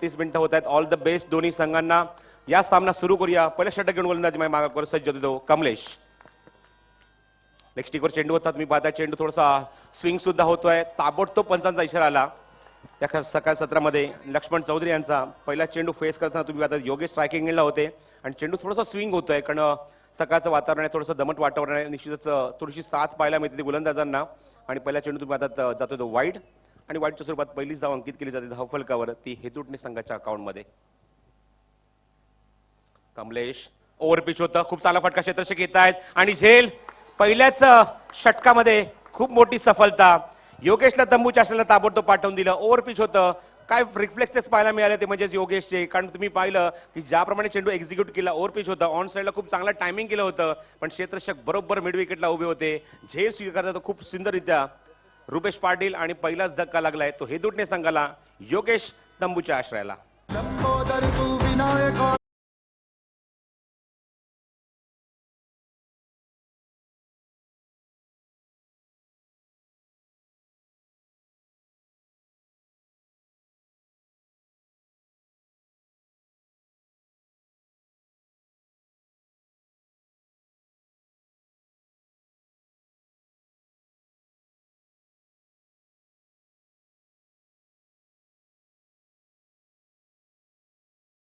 30 मिनिटं होत आहेत. ऑल द बेस्ट दोन्ही संघांना. या सामना सुरू करूया. पहिला षटक घेऊन गोलंदाजी मागावर सज्ज होतो कमलेश. नेक्स्ट वर चेंडू होता. तुम्ही पाहता चेंडू थोडासा स्विंग सुद्धा होतोय. ताबडतोब पंचांचा इशारा आला त्या सकाळ सत्रामध्ये. लक्ष्मण चौधरी यांचा पहिला चेंडू फेस करताना तुम्ही पाहता योगेश स्ट्रायकिंगला होते आणि चेंडू थोडासा स्विंग होतोय कारण सकाळचं वातावरण आहे, थोडंसं दमट वातावरण आहे. निश्चितच थोडीशी साथ पाहायला मिळते गोलंदाजांना. आणि पहिला चेंडू तुम्ही पाहतात जातो तो वाईड आणि वाईडच्या स्वरूपात पहिलीच धाव अंकित केली जाते धावफलकावर, ती हेतुटणे संघाच्या अकाउंटमध्ये. कमलेश ओव्हर पिच होतं. खूप चांगला फटका क्षेत्ररक्षक येत आहेत आणि झेल. पहिल्याच षटकामध्ये खूप मोठी सफलता. योगेशला तंबूच्या आश्रयाला ताबडतोब पाठवून दिलं. ओव्हर पिच होतं. काय रिफ्लेक्सेस पाहायला मिळाले ते म्हणजेच योगेशचे, कारण तुम्ही पाहिलं की ज्याप्रमाणे चेंडू एक्झिक्यूट केला ओव्हर पिच होता. ऑन साईडला खूप चांगला टायमिंग केलं होतं पण क्षेत्ररक्षक बरोबर मिड विकेटला उभे होते. झेल स्वीकारता खूप सुंदररित्या रुपेश पाटील आणि पहिलाच धक्का लागलाय तो हेतुटणे संघाला योगेश तंबूच्या आश्रयाला.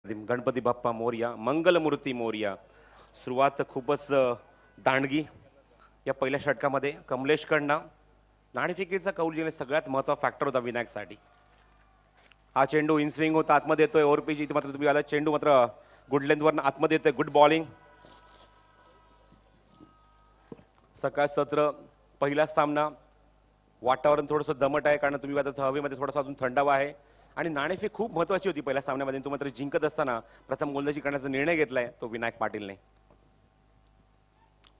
गणपती बाप्पा मोरया, मंगलमूर्ती मोरया. सुरुवात खूपच दांडगी या पहिल्या षटकामध्ये. कमलेशकडनं नाणेफेकीचा कौल जिने सगळ्यात महत्त्वाचा फॅक्टर होता विनायकसाठी. हा चेंडू इन स्विंग होता, आतमध्ये येतोय. ओव्हर पिच इथे मात्र तुम्ही आला चेंडू मात्र गुड लेंथवरनं आतमध्ये येतोय. Good bowling. सकाळ सत्र पहिलाच सामना. वातावरण थोडंसं दमट आहे कारण तुम्ही आता हवेमध्ये थोडासा अजून थंडावा आहे आणि नाणेफेक खूप महत्वाची होती पहिल्या सामन्यामध्ये. तो मात्र जिंकत असताना प्रथम गोलंदाजी करण्याचा निर्णय घेतलाय तो विनायक पाटीलने.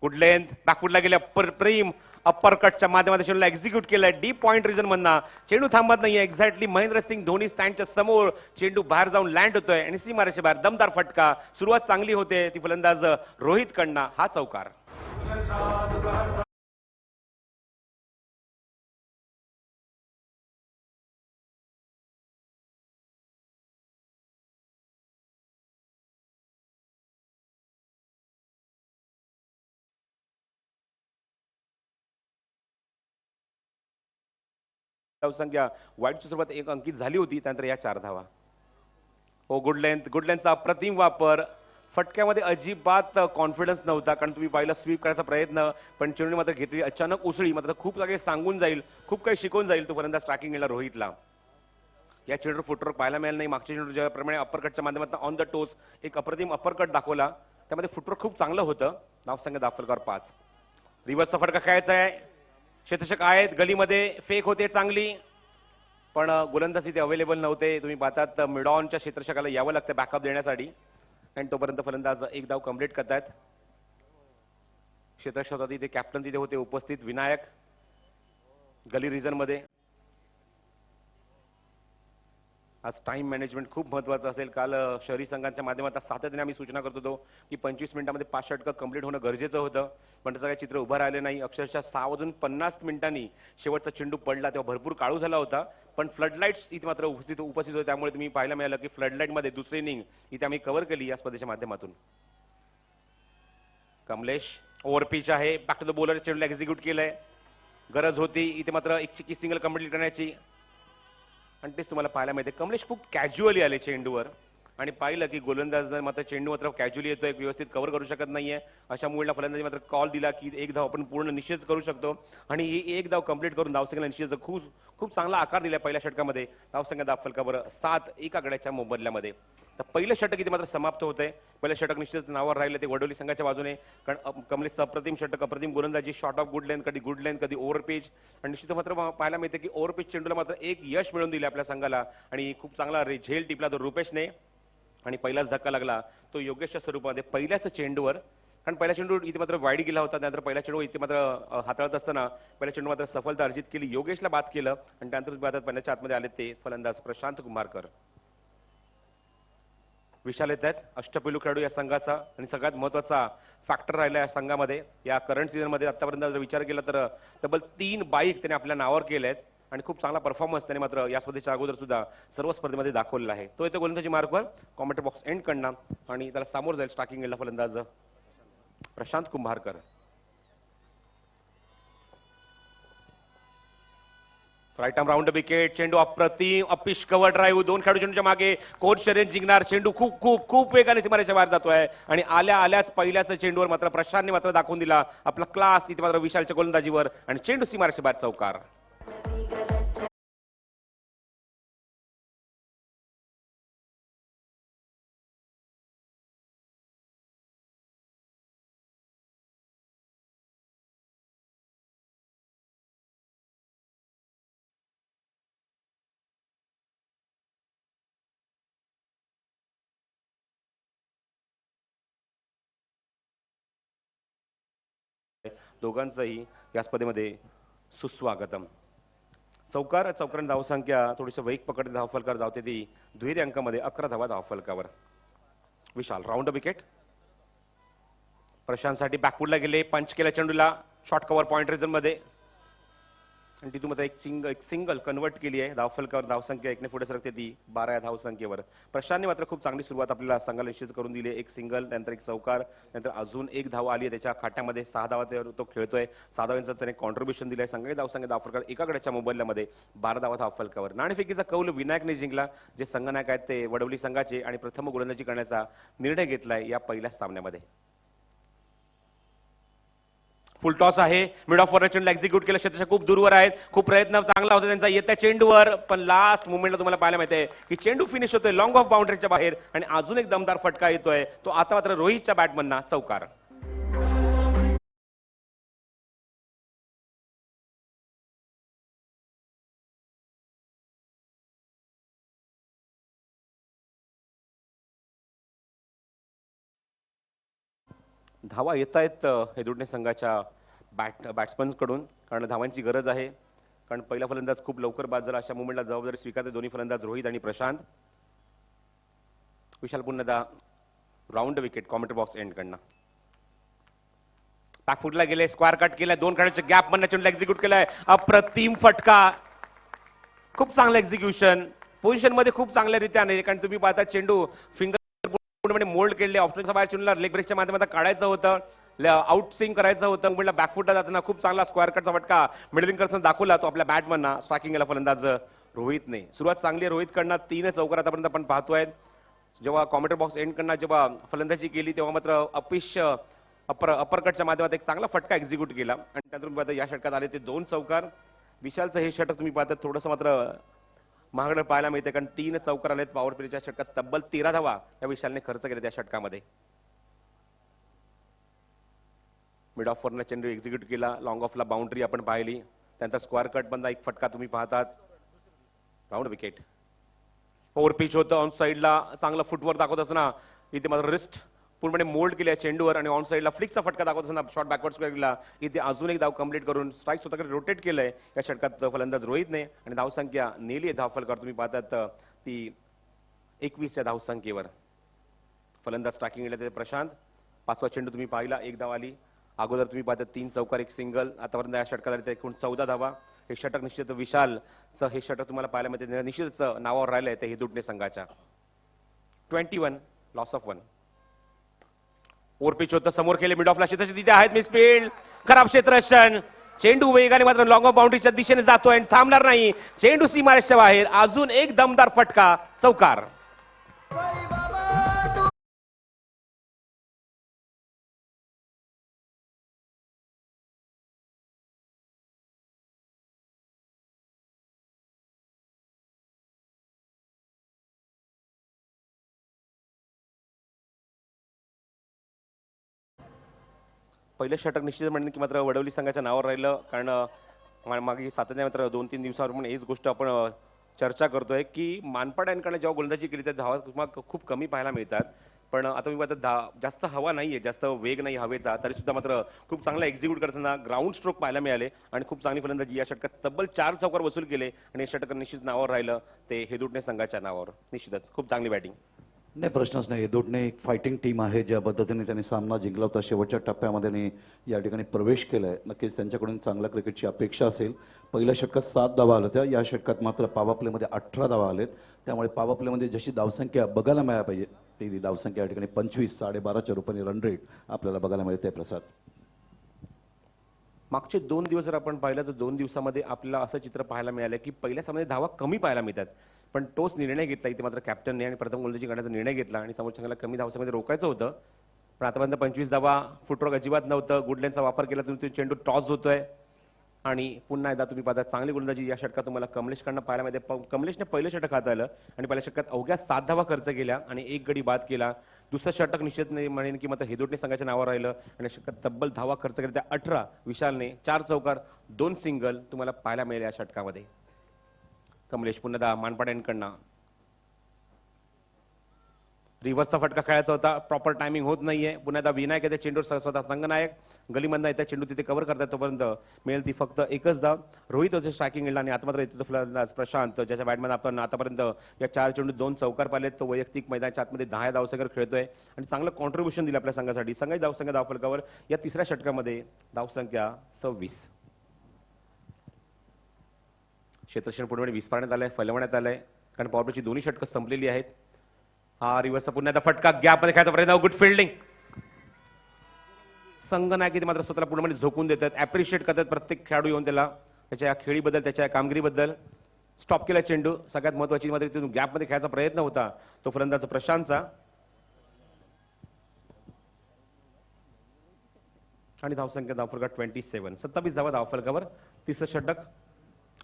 गुड लेंथ बॅकफुटला गेल्या प्रेम अप्पर कटच्या माध्यमातून चेंडूला एक्झिक्यूट केलाय. डीप पॉइंट रिजन मधना चेंडू थांबत नाहीये. एक्झॅक्टली महेंद्रसिंग धोनी स्टँडच्या समोर चेंडू बाहेर जाऊन लँड होतोय आणि सीमारेषे बाहेर दमदार फटका. सुरुवात चांगली होते ती फलंदाज रोहित कडनं. हा चौकार. धावसंख्या वाईटच्या स्वरूपात एक अंकित झाली होती. त्यानंतर या 4 धावा. हो गुड लेंथचा अप्रतिम वापर. फटक्यामध्ये अजिबात कॉन्फिडन्स नव्हता कारण तुम्ही पाहिलं स्वीप करायचा प्रयत्न पण चेंडू मात्र घेतली अचानक उसळी. मात्र खूप काही सांगून जाईल, खूप काही शिकवून जाईल तो फलंदाज ट्रॅकिंग गेला रोहितला. या चेंडूवर फुटवर्क पाहायला मिळालं नाही. मागच्या चेंडू ज्याप्रमाणे अप्परकटच्या माध्यमातून ऑन द टोस एक अप्रतिम अप्परकट दाखवला त्यामध्ये फुटवर्क खूप चांगलं होतं. धावसंख्या दाखलकर 5. रिव्हर्सचा फटका खेळायचा आहे. क्षेत्ररक्षक आहेत गलीमध्ये. फेक होते चांगली पण गोलंदाज तिथे अवेलेबल नव्हते. तुम्ही पाहतात मिड ऑनच्या क्षेत्ररक्षकाला यावं लागतं बॅकअप देण्यासाठी आणि तोपर्यंत फलंदाज एक धाव कंप्लीट करतायत. क्षेत्ररक्षक तिथे कॅप्टन तिथे होते उपस्थित विनायक गली रिजन मध्ये. आज टाइम मॅनेजमेंट खूप महत्वाचं असेल. काल शहरी संघांच्या माध्यमातून सातत्याने आम्ही सूचना करत होतो की 25 मिनिटांमध्ये 5 षटकं कंप्लीट होणं गरजेचं होतं पण तसं काही चित्र उभं राहिले नाही. अक्षरशः 6:50 मिनिटांनी शेवटचा चेंडू पडला तेव्हा भरपूर काळू झाला होता पण फ्लडलाईट्स इथे मात्र उपस्थित होते त्यामुळे तुम्ही पाहायला मिळालं की फ्लडलाईट मध्ये दुसरी इनिंग इथे आम्ही कव्हर केली या स्पर्धेच्या माध्यमातून. कमलेश ओव्हर पिच आहे. Back to the bowler. चेंडूला एक्झिक्यूट केलंय. गरज होती इथे मात्र एक चिकी सिंगल कंप्लीट करण्याची आणि तेच तुम्हाला पाहायला मिळते. कमलेश खूप कॅज्युअली आले चेंडूवर आणि पाहिलं की गोलंदाज मात्र चेंडू मात्र कॅज्युअली येतो एक व्यवस्थित कव्हर करू शकत नाहीये. अशा मुळेला फलंदाजी मात्र कॉल दिला की एक धाव आपण पूर्ण निश्चित करू शकतो आणि ही एक धाव कंप्लीट करून धावसंख्येला निश्चित खूप चांगला आकार दिला पहिल्या षटकामध्ये. धावसंख्या दाखलकावर 7 एका गड्याच्या मोबदल्यामध्ये. तर पहिलं षटक इथे मात्र समाप्त होतंय. पहिलं षटक निश्चित नावावर राहिलं ते वडोली संघाच्या बाजूने कारण कमलेशचं अप्रतिम षटक अप्रतिम गोलंदाजी. शॉर्ट ऑफ गुड लेंथ, कधी गुड लेंथ कधी ओव्हर पिच आणि निश्चित मात्र पाहायला मिळते की ओव्हर पिच चेंडूला मात्र एक यश मिळवून दिले आपल्या संघाला आणि खूप चांगला झेल टिपला तो रुपेशने आणि पहिलाच धक्का लागला तो योगेशच्या स्वरूपामध्ये पहिल्याच चेंडूवर कारण पहिला चेंडू इथे मात्र वाईड गेला होता. त्यानंतर पहिला चेंडू इथे मात्र हाताळत असताना पहिला चेंडू मात्र सफलता अर्जित केली. योगेशला बाद केलं आणि त्यानंतर पहिल्याच्या आतमध्ये आले ते फलंदाज प्रशांत कुमारकर. विशाल येत आहेत अष्टपैलू खेळाडू या संघाचा आणि सगळ्यात महत्वाचा फॅक्टर राहिला या संघामध्ये. या करंट सीझन मध्ये आतापर्यंत जर विचार केला तर तब्बल 3 बाईक त्याने आपल्या नावावर केल्या आहेत आणि खूप चांगला परफॉर्मन्स त्याने मात्र या स्पर्धेच्या अगोदर सुद्धा सर्व स्पर्धेमध्ये दाखवलेला आहे. तो येतो गोलंदाजी मार्कवर कॉमेंट्री बॉक्स एंड कडनं आणि त्याला सामोर जाईल स्टार्टिंग एंडला फलंदाज Prashant Kumbharkar. Right arm round wicket. चेंडू अप्रतिम अपिश कव्हर ड्राईव्ह. दोन खेळाडू चेंडूच्या मागे कोण शर्यत जिंकणार. चेंडू खूप खूप खूप वेगाने सीमारेषेच्या बाहेर जातोय आणि आल्याच पहिल्याच चेंडूवर मात्र प्रशांतने मात्र दाखवून दिला आपला क्लास तिथे मात्र विशालच्या गोलंदाजीवर आणि चेंडू सीमारेषेच्या बाहेर चौकार. दोघांचंही या स्पर्धेमध्ये सुस्वागतम. चौकारांनी धावसंख्या थोडीशी वेग पकडते धावफलकावर धावते ती दुहेरी अंकामध्ये 11 धावा धावफलकावर. विशाल राऊंड विकेट. प्रशांतसाठी बॅकफुटला गेले. पंच केल्या चेंडूला शॉर्ट कव्हर पॉइंट रिझन मध्ये आणि तिथून मध्ये एक सिंगल कन्वर्ट केली आहे. धावफलकावर धावसंख्या एकने पुढे सरकते ती 12 या धावसंख्येवर. प्रशांतने मात्र खूप चांगली सुरुवात आपल्याला संघाला निश्चित करून दिली. एक सिंगल नंतर एक चौकार नंतर अजून एक धाव आली आहे त्याच्या खात्यामध्ये. 6 धावा तो खेळतोय. 6 धावांचं त्याने कॉन्ट्रीब्युशन दिलंय. संघाची धावसंख्या धावफलकावर एका गड्याच्या मोबाईलमध्ये 12 धावा धावफलकावर. नाणेफेकीचा कौल विनायकने जिंकला. जे संघनायक आहेत ते वडवली संघाचे आणि प्रथम गोलंदाजी करण्याचा निर्णय घेतलाय या पहिल्या सामन्यामध्ये. फुल टॉस आहे. मिड ऑफ ऑर्डर चेंडू एक्झिक्यूट केलं. क्षेत्राच्या खूप दूरवर आहेत. खूप प्रयत्न चांगला होता त्यांचा येत्या चेंडूवर पण लास्ट मुवमेंटला तुम्हाला पाहायला मिळते की चेंडू फिनिश होतोय लॉंग ऑफ बाउंड्रीच्या बाहेर आणि अजून एक दमदार फटका येतोय. तो आता मात्र रोहितच्या बॅटमनना चौकार. धावा येत आहेत हेदुडणे संघाच्या बॅट्समन कडून कारण धावांची गरज आहे. कारण पहिला फलंदाज खूप लवकर बाद झाला. अशा मुवमेंटला जबाबदारी स्वीकारते दोन्ही फलंदाज रोहित आणि प्रशांत. विशाल पुन्हा round wicket commentary box end कडनं. बॅकफुटला गेले. स्क्वायर कट केलाय. दोन खेळाडूचे गॅप मधनं चेंडू एक्झिक्यूट केलाय. अप्रतिम फटका. खूप चांगलं एक्झिक्युशन. पोझिशन मध्ये खूप चांगल्या रीत्या नाही कारण तुम्ही पाहता चेंडू फिंगर मोल्ड केले. ऑप्शनच्या बाहेर चेंडूला लेग ब्रेकच्या माध्यमातून काढायचं होतं. आउट स्विंग करायचं होतं. मुंबईला बॅकफुटला जाताना खूप चांगला स्क्वायर कटचा फटका मिडलिंग करताना दाखवला तो आपल्या बॅटमनना. स्ट्रायकिंगला फलंदाज रोहितने. सुरुवात चांगली आहे रोहित कडनं. 3 चौकार आतापर्यंत आपण पाहतोय. जेव्हा कॉमेंट्री बॉक्स एंड कडनं जेव्हा फलंदाजी केली तेव्हा मात्र अपिश अपरकटच्या माध्यमात एक चांगला फटका एक्झिक्यूट केला आणि त्यातून या षटकात आले ते 2 चौकार. विशालचं हे षटक तुम्ही पाहता थोडंसं मात्र महागडं पाहायला मिळते कारण 3 चौकार आलेत. पॉवर प्लेच्या षटकात तब्बल 13 धावा या विशालने खर्च केले त्या षटकामध्ये. मिड ऑफ वरनं चेंडू एक्झिक्यूट केला. लॉंग ऑफला बाउंड्री आपण पाहिली. त्यानंतर स्क्वायर कट बंदा एक फटका तुम्ही पाहतात. Round wicket. ओव्हर पिच होतं. ऑन साईडला चांगला फुटवर दाखवत असताना इथे मात्र रिस्ट पूर्णपणे मोल्ड केल्या चेंडूवर आणि ऑन साईडला फ्लिकचा फटका दाखवत असताना शॉर्ट बॅकवर्ड स्क्वेअर केला. इथे अजून एक धाव कंप्लीट करून स्ट्राईक स्वतःकडे रोटेट केलंय या षटकात फलंदाज रोहितने आणि धावसंख्या नेली आहे धावफलकावर तुम्ही पाहतात ती 21 या धावसंख्येवर. फलंदाज स्ट्रायकिंग ते प्रशांत. 5वा चेंडू तुम्ही पाहिला. 1 धाव आली. अगोदर तुम्ही पाहता 3 चौकार 1 सिंगल. आतापर्यंत या षटकाला एकूण 14 धावा. हे षटक निश्चित विशालचं हे षटक तुम्हाला पाहायला मिळते. निश्चितच नावावर राहिलंय ते हेदुडणे संघाच्या. 21 लॉस ऑफ 1. ओव्हर पिच होतं. समोर केले. मिड ऑफला क्षेत्राचे तिथे आहेत मिसफील्ड. खराब क्षेत्ररक्षण. चेंडू वेगाने मात्र लॉंग ऑफ बाउंड्रीच्या दिशेने जातोय आणि थांबणार नाही. चेंडू सीमारेषेच्या बाहेर. अजून एक दमदार फटका चौकार. पहिलं षटक निश्चित म्हणणे की मात्र वडवली संघाच्या नावावर राहिलं कारण मागे सातत्याने मात्र 2-3 दिवसावर पण हीच गोष्ट आपण चर्चा करतोय की मानपाड्यांकडे जेव्हा गोलंदाजी केली तर धावा खूप कमी पाहायला मिळतात. पण आता मी पाहतो जास्त हवा नाहीये. जास्त वेग नाही हवेचा तरी सुद्धा मात्र खूप चांगला एक्झिक्यूट करताना ग्राउंड स्ट्रोक पाहायला मिळाले आणि खूप चांगली फलंदाजी या षटकात तब्बल 4 चौकार वसूल केले आणि हे षटक निश्चित नावावर राहिलं ते हेदुडणे संघाच्या नावावर. निश्चितच खूप चांगली बॅटिंग. नाही, प्रश्नच नाही. हेदोटणे एक फायटिंग टीम आहे. ज्या पद्धतीने त्यांनी सामना जिंकला होता शेवटच्या टप्प्यामध्ये आणि या ठिकाणी प्रवेश केला आहे, नक्कीच त्यांच्याकडून चांगल्या क्रिकेटची अपेक्षा असेल. पहिल्या षटकात 7 धावा आल्या होत्या, या षटकात मात्र पॉवर प्लेमध्ये 18 धावा आलेत. त्यामुळे पॉवर प्लेमध्ये जशी धावसंख्या बघायला मिळायला पाहिजे ती धावसंख्या या ठिकाणी 25 12.5च्या रूपाने रन रेट आपल्याला बघायला मिळते. प्रसाद, मागचे 2 दिवस जर आपण पाहिलं तर 2 दिवसामध्ये आपल्याला असं चित्र पाहायला मिळालं की पहिल्या सामन्यात धावा कमी पाहायला मिळतात, पण तोच निर्णय घेतला इथे मात्र कॅप्टनने आणि प्रथम गोलंदाजी करण्याचा निर्णय घेतला आणि समोरच्या संघाला कमी धावसंख्येमध्ये रोखायचं होतं. पण आतापर्यंत 25 धावा, फुटवर्क अजिबात नव्हतं. गुडलेनचा वापर केला तर चेंडू टॉस होतोय आणि पुन्हा एकदा तुम्ही पाहता चांगली गोलंदाजी या षटकात तुम्हाला कमलेशकडनं पाहायला मिळते. कमलेशने पहिलं षटक हाताळलं आणि पहिल्या षटकात अवघ्या 7 धावा खर्च केल्या आणि 1 गडी बाद केला. दुसरं षटक निश्चित नाही म्हणेन की मात्र हेदोटणे संघाच्या नावावर राहिलं आणि षटकात तब्बल धावा खर्च केल्या त्या 18. विशालने 4 चौकार 2 सिंगल तुम्हाला पाहायला मिळेल या षटकामध्ये. कमलेश पुन्हा मानपाड्यांकडनं रिव्हर्सचा फटका खेळायचा होता, प्रॉपर टायमिंग होत नाहीये. पुन्हा एकदा विनायक येते चेंडूवर, स्वतः संघनायक गलीमधनं येत्या चेंडू तिथे कव्हर करतात, तोपर्यंत मिळेल ती फक्त एकच धाव. रोहित होते स्ट्रायकिंग एंडला आणि आता मात्र येतो फलंदाज प्रशांत, ज्याच्या बॅटमॅन आपण आतापर्यंत या 4 चेंडू 2 चौकार पाहिलेत. तो वैयक्तिक मैदानाच्या आतमध्ये 10 धावसंख्येवर खेळतोय आणि चांगलं कॉन्ट्रीब्युशन दिलं आपल्या संघासाठी. संघाची धावसंख्या धावफलकावर या तिसऱ्या षटकामध्ये धावसंख्या 26. क्षेत्रक्षण पूर्णपणे विस्फारण्यात आलंय, फलवण्यात आलंय कारण पॉवरप्लेची दोन्ही षटकं संपलेली आहेत. हा रिव्हर्सचा पुन्हा एकदा फटका गॅपमध्ये खेळायचा प्रयत्न, गुड फिल्डिंग. संघनायक इथे मात्र स्वतःला पूर्णपणे झोकून देतात, ऍप्रिशिएट करतात प्रत्येक खेळाडू येऊन त्याला त्याच्या खेळीबद्दल, त्याच्या कामगिरीबद्दल. स्टॉप केला चेंडू. सगळ्यात महत्वाची मात्र तिथून गॅपमध्ये खेळायचा प्रयत्न होता तो फलंदाज प्रशांतचा आणि धावसंख्या धावफलकावर 27. 27 धावा धावफलकावर तिसरं षटक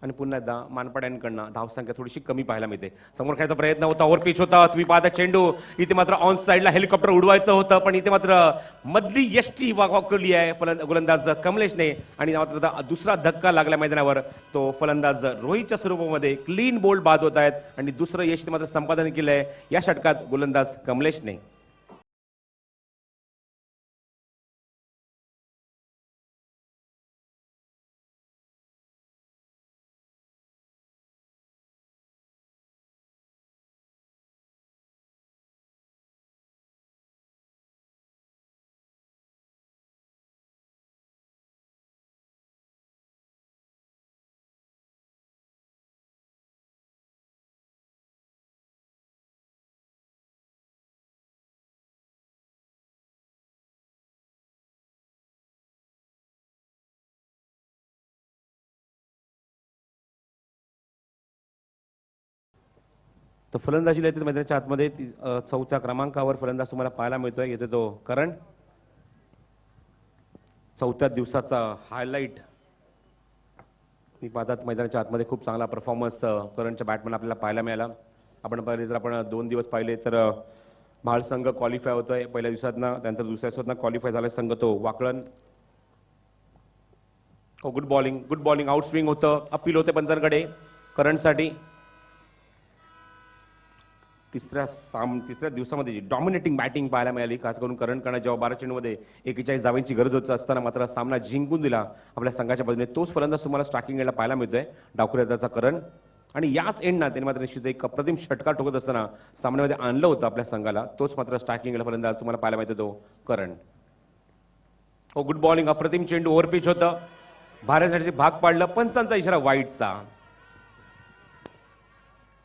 आणि पुन्हा एकदा मानपाड्यांकडनं धावसंख्या थोडीशी कमी पाहायला मिळते. समोर खेळायचा प्रयत्न होता, ओव्हर पिच होता, तुम्ही पाहता चेंडू इथे मात्र ऑन साईडला हेलिकॉप्टर उडवायचं होतं, पण इथे मात्र मधली यष्टी वाकवली आहे गोलंदाज कमलेशने आणि मात्र दुसरा धक्का लागला मैदानावर. तो फलंदाज रोहितच्या स्वरूपामध्ये क्लीन बोल्ड बाद होत आहेत आणि दुसरं यश मात्र संपादन केलंय या षटकात गोलंदाज कमलेशने. तर फलंदाजीला येते मैदानाच्या आतमध्ये 4थ्या क्रमांकावर फलंदाज तुम्हाला पाहायला मिळतोय. येते तो करण. 4थ्या दिवसाचा हायलाइट मी पाहतात मैदानाच्या आतमध्ये खूप चांगला परफॉर्मन्स करणच्या बॅटमॅन आपल्याला पाहायला मिळाला. आपण पाहिले जर आपण 2 दिवस पाहिले तर महाळ संघ क्वालिफाय होतोय पहिल्या दिवसातनं, त्यानंतर दुसऱ्या दिवसातनं क्वालिफाय झाला संघ तो Wakalan. Good bowling out swing होतं, अपील होते पंचांकडे करणसाठी. तिसऱ्या दिवसामध्ये डॉमिनेटिंग बॅटिंग पाहायला मिळाली, खास करून करणकडनं जेव्हा 12 चेंडूमध्ये 41 धावांची गरज होत असताना मात्र सामना जिंकून दिला आपल्या संघाच्या बाजूने. तोच फलंदाज तुम्हाला स्ट्रायकिंग एंडला पाहायला मिळतोय, डावखुऱ्याचा करण. आणि याच एंडना त्यांनी मात्र निश्चित एक अप्रतिम षटकार ठोकत असताना सामन्यामध्ये आणलं होतं आपल्या संघाला. तोच मात्र स्ट्रायकिंग एंडला फलंदाज तुम्हाला पाहायला मिळतो तो करण. गुड बॉलिंग, अप्रतिम चेंडू, ओव्हर पिच होतं, भारतासाठी भाग पाडलं. पंचांचा इशारा वाईटचा.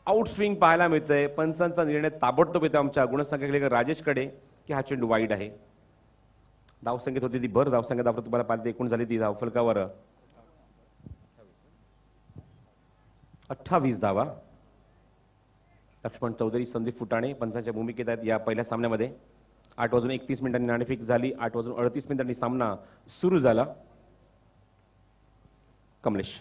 आउट स्विंग पाहायला मिळतंय, पंचांचा निर्णय ताबडतोब येतो आमच्या गुणसंख्या राजेशकडे की हा चेंडू वाईट आहे. धावसंख्येत होती ती भर धावसंख्या धावत तुम्हाला पाहिजे एकूण झाली ती धावफलकावर 28 धावा. लक्ष्मण चौधरी, संदीप फुटाणे पंचांच्या भूमिकेत आहेत या पहिल्या सामन्यामध्ये. 8:31 नाणेफेक झाली. 8:38 सामना सुरू झाला. कमलेश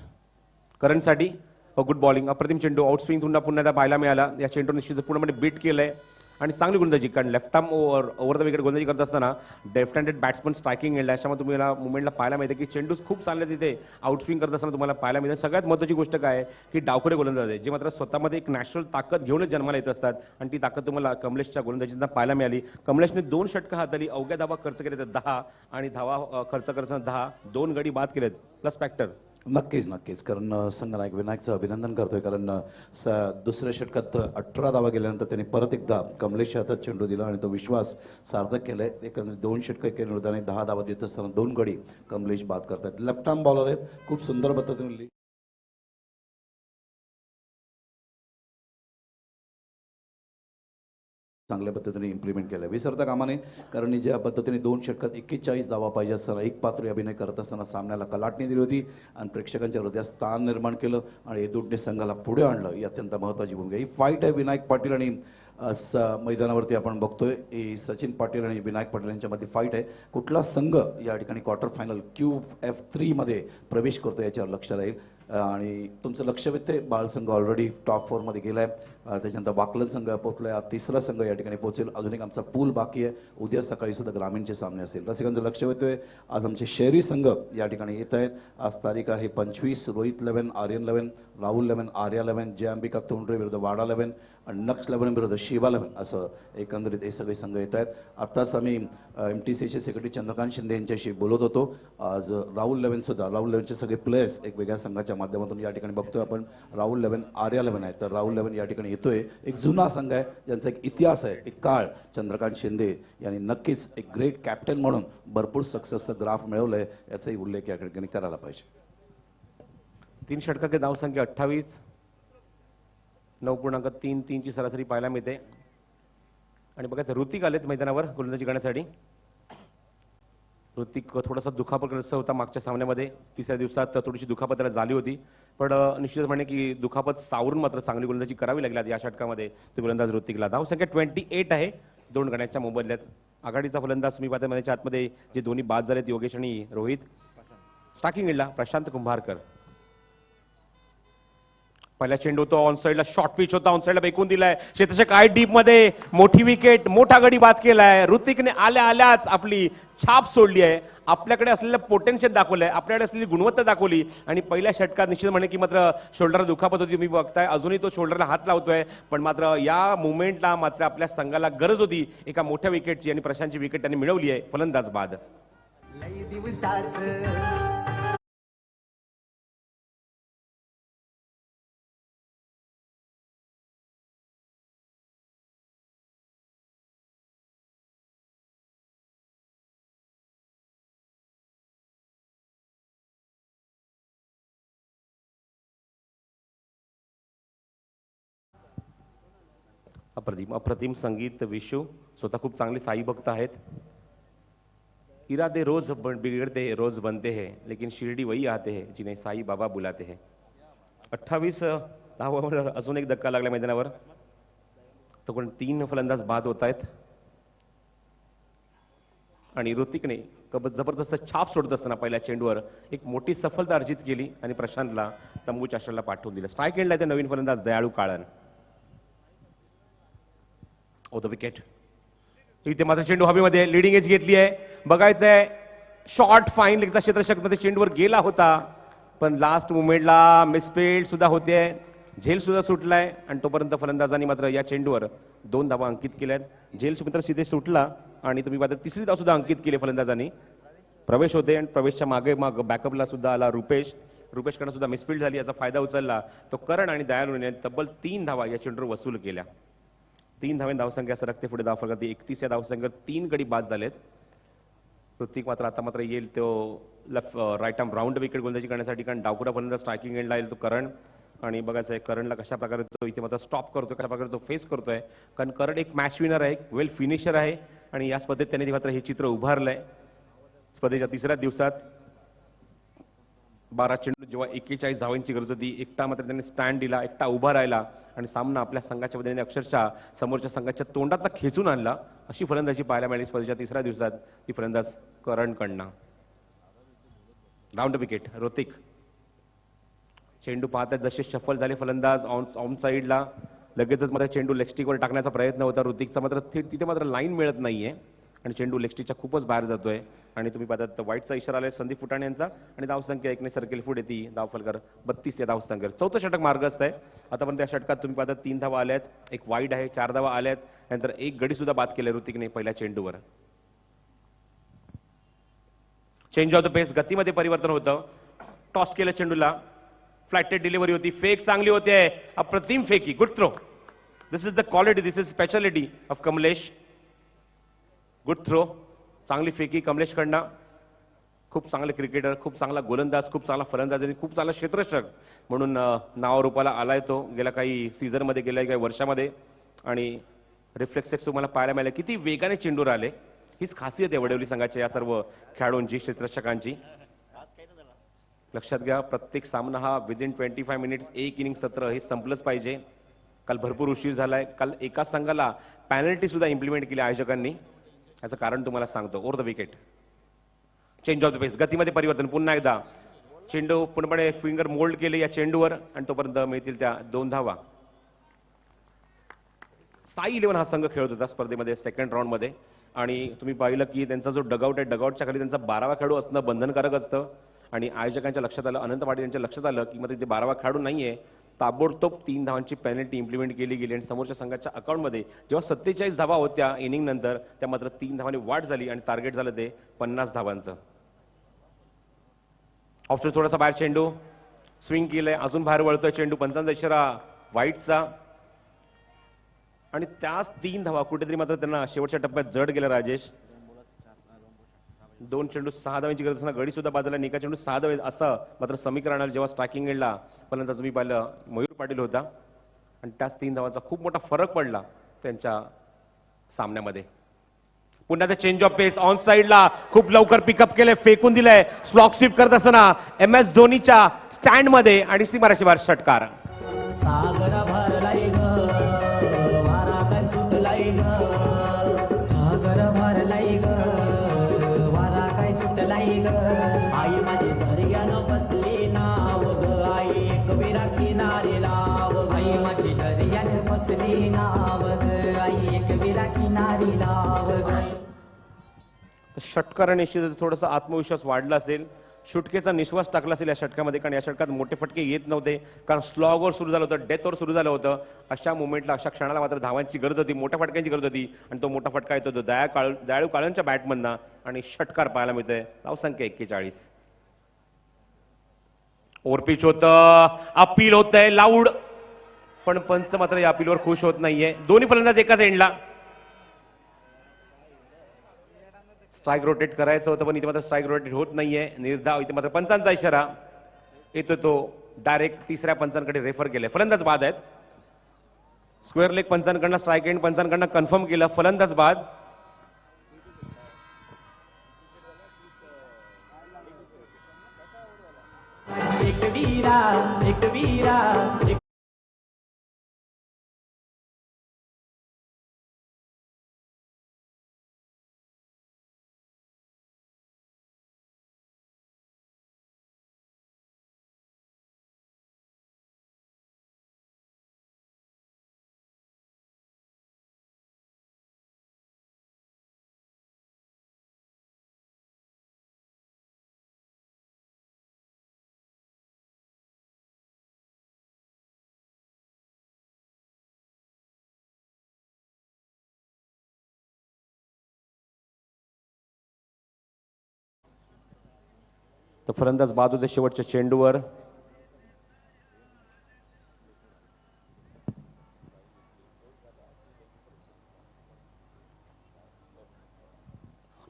करणसाठी गुड बॉलिंग, अप्रतिम चेंडू, आउट स्विंग पुन्हा एकदा पाहायला मिळाला. या चेंडू निश्चित पूर्णपणे बीट केलंय आणि चांगली गोलंदाजी, कारण left arm over the wicket गोलंदाजी करत असताना लेफ्ट हँडेड बॅट्समन स्ट्रायकिंग एंडला, अशामध्ये तुम्हाला मुवमेंटला पाहायला मिळते की चेंडू खूप चांगले तिथे आउट स्विंग करत असताना तुम्हाला पाहायला मिळते. सगळ्यात महत्त्वाची गोष्ट काय आहे की डावखुरे गोलंदाज आहे जे मात्र स्वतःमध्ये एक नॅचरल ताकद घेऊनच जन्माला येत असतात आणि ती ताकद तुम्हाला कमलेशच्या गोलंदाजींना पाहायला मिळाली. कमलेशने 2 षटकं हाताळली, अवघ्या धावा खर्च केले 10 आणि धावा खर्च करताना 10, 2 गडी बाद केलेत प्लस फॅक्टर नक्कीच नक्कीच, कारण संघनायक विनायकचं अभिनंदन करतोय, कारण दुसऱ्या षटकात 18 धावा गेल्यानंतर त्यांनी परत एकदा कमलेशच्या हातात चेंडू दिला आणि तो विश्वास सार्थक केलाय. एकंदरीत 2 षटकं केली आणि 10 धावा देत असताना 2 गडी कमलेश बाद करतात. लेफ्ट आर्म बॉलर आहेत, खूप सुंदर पद्धतीने चांगल्या पद्धतीने इम्प्लिमेंट केलं. विसरता कामा नये, कारण ज्या पद्धतीने 2 षटकात 41 धावा पाहिजे असताना एक पात्री अभिनय करत असताना सामन्याला कलाटणी दिली होती आणि प्रेक्षकांच्या हृदयात स्थान निर्माण केलं आणि एदुटने संघाला पुढे आणलं. ही अत्यंत महत्त्वाची भूमिका. ही फाईट आहे विनायक पाटील आणि मैदानावरती आपण बघतोय ही सचिन पाटील आणि विनायक पाटील यांच्यामध्ये फाईट आहे. कुठला संघ या ठिकाणी क्वार्टर फायनल QF3 मध्ये प्रवेश करतो याच्यावर लक्ष राहील. आणि तुमचं लक्ष वेधते बाळ संघ ऑलरेडी टॉप 4 मध्ये गेलाय. त्याच्यानंतर वाकलन संघ पोहोचलाय. तिसरा संघ या ठिकाणी पोहोचेल. अजून एक आमचा पूल बाकी आहे. उद्या सकाळी सुद्धा ग्रामीणचे सामने असेल. रसिकांचं लक्ष वेधतोय. आज आमचे शहरी संघ या ठिकाणी येत आहेत. आज तारीख आहे 25. रोहित 11, आर्यन 11, राहुल 11, आर्या 11, जय अंबिका तोंडरे विरुद्ध वाडा 11 आणि नक्ष 11 विरुद्ध शिवा 11 असं एकंदरीत हे सगळे संघ येत आहेत. आत्ताच आम्ही MTCचे सेक्रेटरी चंद्रकांत शिंदे यांच्याशी बोलत होतो. आज राहुल 11 सुद्धा, राहुल 11चे सगळे प्लेयर्स एक वेगळ्या संघाच्या माध्यमातून या ठिकाणी बघतोय आपण. राहुल 11, आर्या 11 आहे. तर राहुल 11 या ठिकाणी येतोय. एक जुना संघ आहे, ज्यांचा एक इतिहास आहे, एक काळ. चंद्रकांत शिंदे यांनी नक्कीच एक ग्रेट कॅप्टन म्हणून भरपूर सक्सेसचं ग्राफ मिळवलंय, याचाही उल्लेख या ठिकाणी करायला पाहिजे. 3 षटकांची धावसंख्या 28, 9.33 ची सरासरी पाहायला मिळते. आणि बघायचं ऋतिक आलेत मैदानावर गोलंदाजी करण्यासाठी. ऋतिक थोडासा दुखापतग्रस्त होता मागच्या सामन्यामध्ये. तिसऱ्या दिवसात थोडीशी दुखापत त्याला झाली होती, पण निश्चितच म्हणे की दुखापत सावरून मात्र चांगली गोलंदाजी करावी लागली या षटकामध्ये ते गोलंदाज ऋतिकला. धावसंख्या 28 आहे 2 गड्यांच्या मोबदल्यात. आघाडीचा फलंदाज तुम्ही पाहता मैदानाच्या आतमध्ये जे दोन्ही बाद झालेत योगेश आणि रोहित. स्टार्टिंग एंडला प्रशांत कुंभारकर. पहिला चेंडू होतो ऑन साईडला, शॉर्ट पिच होता, ऑन साईडला फेकून दिलाय. क्षेत्ररक्षक काय डीप मध्ये, मोठी विकेट, मोठा गडी बाद केलाय. ऋतिकने आल्या आल्याच आपली छाप सोडली आहे. आपल्याकडे असलेलं पोटेन्शियल दाखवलंय, आपल्याकडे असलेली गुणवत्ता दाखवली आणि पहिल्या षटकात निश्चित म्हणे की मात्र शोल्डरला दुखापत होती. तुम्ही बघताय अजूनही तो शोल्डरला हात लावतोय, पण मात्र या मुवमेंटला मात्र आपल्या संघाला गरज होती एका मोठ्या विकेटची आणि प्रशांतची विकेट त्यांनी मिळवली आहे. फलंदाज बाद. अप्रतिम संगीत विशू स्वतः खूप चांगले साई भक्त आहेत. इरादे रोज बिगड़ते रोज बनते हैं, लेकिन शिर्डी वही आते हैं जिन्हें साई बाबा बुलाते हैं. 28 धावांवर अजून एक धक्का लागला मैदानावर. तो पण 3 फलंदाज बाद होत आहेत आणि ऋतिकने जबरदस्त छाप सोडत असताना पहिल्या चेंडूवर एक मोठी सफलता अर्जित केली आणि प्रशांतला तंबूच्या आश्रयाला पाठवून दिलं. स्ट्राईक एंडला ते नवीन फलंदाज दयाळू काळन. The wicket. इथे मात्र चेंडू हवेमध्ये लिडिंग एज घेतली आहे. बघायचंय शॉर्ट फाईन लेगचा क्षेत्ररक्षक मध्ये चेंडूवर गेला होता, पण लास्ट मुवमेंटला मिसफील्ड सुद्धा होते, झेल सुद्धा सुटलाय आणि तोपर्यंत फलंदाजांनी मात्र या चेंडूवर 2 धावा अंकित केल्यात. झेल सुमित्र सीधे सुटला आणि तुम्ही पाहता तिसरी धाव सुद्धा अंकित केली फलंदाजांनी. प्रवेश होते आणि प्रवेशच्या मागे माग बॅकअपला सुद्धा आला रुपेशकडनं सुद्धा मिसफील्ड झाली, याचा फायदा उचलला तो करण आणि दयालूने तब्बल 3 धावा या चेंडूवर वसूल केल्या. 3 धावे धावसंख्या सरकते पुढे धावफलकात 31 या धावसंख्येवर 3 गडी बाद झालेत. ऋतिक मात्र आता मात्र येईल तो राईट आर्म राऊंड विकेट गोलंदाजी करण्यासाठी, कारण डावकुरा फलंदाज स्ट्रायकिंग एंडला येईल तो करण. आणि बघायचं आहे करणला कशा प्रकारे तो इथे मात्र स्टॉप करतोय, कशा प्रकारे तो फेस करतोय, कारण करण एक मॅच विनर आहे, वेल फिनिशर आहे आणि या स्पर्धेत त्याने मात्र हे चित्र उभारलंय. स्पर्धेच्या तिसऱ्या दिवसात 12 चेंडू जेव्हा 41 धावांची गरज होती, एकटा मात्र त्यांनी स्टँड दिला, एकटा उभा राहिला आणि सामना आपल्या संघाच्या वतीने अक्षरशः समोरच्या संघाच्या तोंडात खेचून आणला. अशी फलंदाजी पाहायला मिळाली स्पर्धेच्या तिसऱ्या दिवसात ती फलंदाज करणकडनं. Round wicket Hrithik. चेंडू पाहतात जसे शफल झाले फलंदाज ऑन साईडला, लगेचच मात्र चेंडू लेगस्टिकवर टाकण्याचा प्रयत्न होता ऋतिकचा, मात्र तिथे मात्र लाईन मिळत नाहीये आणि चेंडू लेगस्टिकच्या खूपच बाहेर जातोय. आणि तुम्ही पाहतात वाईटचा इशारा आलाय संदीप फुटाणे यांचा आणि धावसंख्या 1 ने सर्कल पुढे ती धावफलकर 32 या धावसंख्येवर. 4थं षटक मार्गस्थ आहे. आतापर्यंत या षटकात तुम्ही पाहतात 3 धावा आल्यात, 1 वाईड आहे, 4 धावा आल्यात, नंतर 1 गडी सुद्धा बाद केले ऋतिकने पहिल्या चेंडूवर. चेंज ऑफ द पेस, गतीमध्ये परिवर्तन होतं. टॉस केलं चेंडूला, फ्लाइटेड डिलिव्हरी होती, फेक चांगली होते, अप्रतिम फेकी, good throw. This is the quality, this is speciality of Kamlesh. Good throw, चांगली फेकी कमलेशकडनं. खूप चांगले क्रिकेटर, खूप चांगला गोलंदाज, खूप चांगला फलंदाज आणि खूप चांगला क्षेत्ररक्षक म्हणून नावारूपाला आलाय तो गेल्या काही सीझनमध्ये, गेल्या काही वर्षामध्ये. आणि रिफ्लेक्सेस तुम्हाला पाहायला मिळाले, किती वेगाने चेंडूवर आले. हीच खासियत आहे वडवली संघाच्या या सर्व खेळाडूंची, क्षेत्ररक्षकांची. लक्षात घ्या, प्रत्येक सामना हा विदिन 25 मिनिट्स, एक इनिंग सत्र हे संपलंच पाहिजे. काल भरपूर उशीर झालाय. काल एकाच संघाला पॅनल्टी सुद्धा इम्प्लिमेंट केली आयोजकांनी. याचं कारण तुम्हाला सांगतो. Over the wicket, change of the pace, गतीमध्ये परिवर्तन. पुन्हा एकदा चेंडू पूर्णपणे फिंगर मोल्ड केले या चेंडूवर आणि तोपर्यंत मिळतील त्या 2 धावा. साई 11 हा संघ खेळत होता स्पर्धेमध्ये सेकंड राऊंडमध्ये. आणि तुम्ही पाहिलं की त्यांचा जो डगआउट आहे, डगआउटच्या खाली त्यांचा 12वा खेळाडू असणं बंधनकारक असतं. आणि आयोजकांच्या लक्षात आलं, अनंत पाटील यांच्या लक्षात आलं की मग तिथे 12वा खेळाडू नाहीये. ताबडतोब 3 धावांची पेनल्टी इम्प्लिमेंट केली गेली आणि समोरच्या संघाच्या अकाउंटमध्ये जेव्हा 47 धावा होत्या इनिंग नंतर, त्या मात्र 3 धावांनी वाढ झाली आणि टार्गेट झालं ते 50 धावांचं. ऑफस्टोर थोडासा बाहेर चेंडू स्विंग केलंय, अजून बाहेर वळतोय चेंडू. पंचांचा इशारा व्हाईटचा आणि त्याच 3 धावा कुठेतरी मात्र त्यांना शेवटच्या टप्प्यात जड गेला. राजेश, 2 चेंडू 6 धावांची गरज असताना गडी सुद्धा बाजूला, एका चेंडू 6 धावे असं मात्र समीकरण आलं जेव्हा स्ट्रायकिंग एंडला पहिल्यांदा तुम्ही पाहिलं मयूर पाटील होता. आणि त्याच 3 धावांचा खूप मोठा फरक पडला त्यांच्या सामन्यामध्ये. पुन्हा ते चेंज ऑफ पेस ऑन साइडला खूप लवकर पिकअप केलंय, फेकून दिलंय. स्लॉक स्वीप करत असताना MS धोनीच्या स्टँड मध्ये आणि सीमाराशी बाहेर षटकार. सागरा भरलाय ग वारा काय सुटलाय ग, सागर भरलाय ग वारा काय सुटलाय ग. आई माझी दर्यानं बसली नाव ग, आई एक विरा किनारी लाव ग. आई माझी दर्यानं बसली नाव ग, आई एक विरा किनारी लाव ग. षटकार निश्चित थोडासा आत्मविश्वास वाढला असेल, शुटकेचा निश्वास टाकला असेल या षटकामध्ये. कारण या षटकात मोठे फटके येत नव्हते, कारण स्लॉगवर सुरू झालं होतं, डेथवर सुरू झालं होतं. अशा मुवमेंटला, अशा क्षणाला मात्र धावांची गरज होती, मोठ्या फटक्यांची गरज होती. आणि तो मोठा फटका येतो तो दयाळू काळंच्या बॅटमधनं आणि षटकार पाहायला मिळतोय. धावसंख्या 41. ओव्हरपिच होतं, अपील होतंय लाऊड, पण पंच मात्र या अपीलवर खुश होत नाहीये. दोन्ही फलंदाज एकाच एंडला. स्ट्राईक रोटेट करायचं होतं पण इथे मात्र स्ट्राईक रोटेट होत नाहीये. निर्धाव, इथे मात्र पंचांचा इशारा येतो, तो डायरेक्ट तिसऱ्या पंचांकडे रेफर केलाय. फलंदाज बाद आहेत. स्क्वेअर लेग पंचांकडनं, स्ट्राईक एंड पंचांकडनं कन्फर्म केलं, फलंदाज बाद. एक वीरा एक वीरा एक तर फलंदाज बाद होते शेवटच्या चेंडूवर.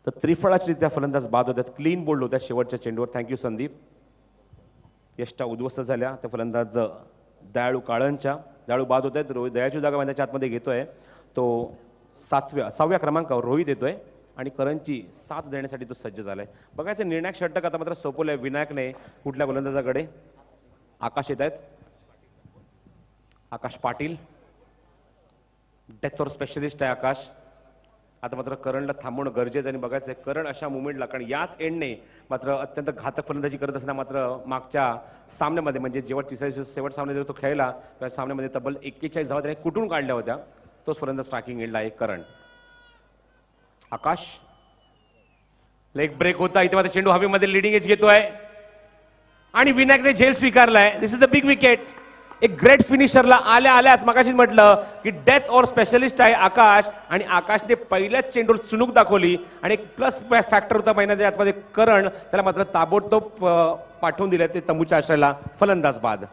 तर त्रिफळाच्या फलंदाज बाद होत्यात, क्लीन बोल्ड होत्या शेवटच्या चेंडूवर. थँक्यू संदीप. यष्टा उद्ध्वस्त झाल्या त्या फलंदाज दयाळू काळंच्या. दयाळू बाद होत आहेत. रोहित दयाची जागा मैदानाच्या आतमध्ये घेतोय तो 6व्या क्रमांकावर रोहित येतोय आणि करणची साथ देण्यासाठी तो सज्ज झालाय. बघायचं निर्णायक षटक आता मात्र सोपवलंय विनायकने कुठल्या गोलंदाजाकडे. आकाश येत आहेत, आकाश पाटील, डेथवर स्पेशलिस्ट आहे आकाश. आता मात्र करणला थांबवणं गरजेचं आणि बघायचं आहे करण अशा मुवमेंटला, कारण याच एंडने मात्र अत्यंत घातक फलंदाजी करत असताना मात्र मागच्या सामन्यामध्ये म्हणजे जेव्हा तिसऱ्या शेवट सामने जेव्हा तो खेळला त्या सामन्यामध्ये तब्बल 41 धावा त्याने कुठून काढल्या होत्या. तोच फलंदाज स्ट्रायकिंग एंडला आहे करण. आकाश, लेग ब्रेक होता, इथे मात्र चेंडू हवेमध्ये लिडिंग एज घेतोय आणि विनायकने झेल स्वीकारलाय. दिस इज द बिग विकेट. एक ग्रेट फिनिशरला आल्या आल्यास मगाशीच म्हटलं की डेथ और स्पेशलिस्ट आहे आकाश, आणि आकाशने पहिल्याच चेंडूवर चुणूक दाखवली आणि एक प्लस फॅक्टर होता महिन्यात आतमध्ये करण, त्याला मात्र ताबडतोब पाठवून दिले ते तंबूच्या आश्रयाला फलंदाज बाद.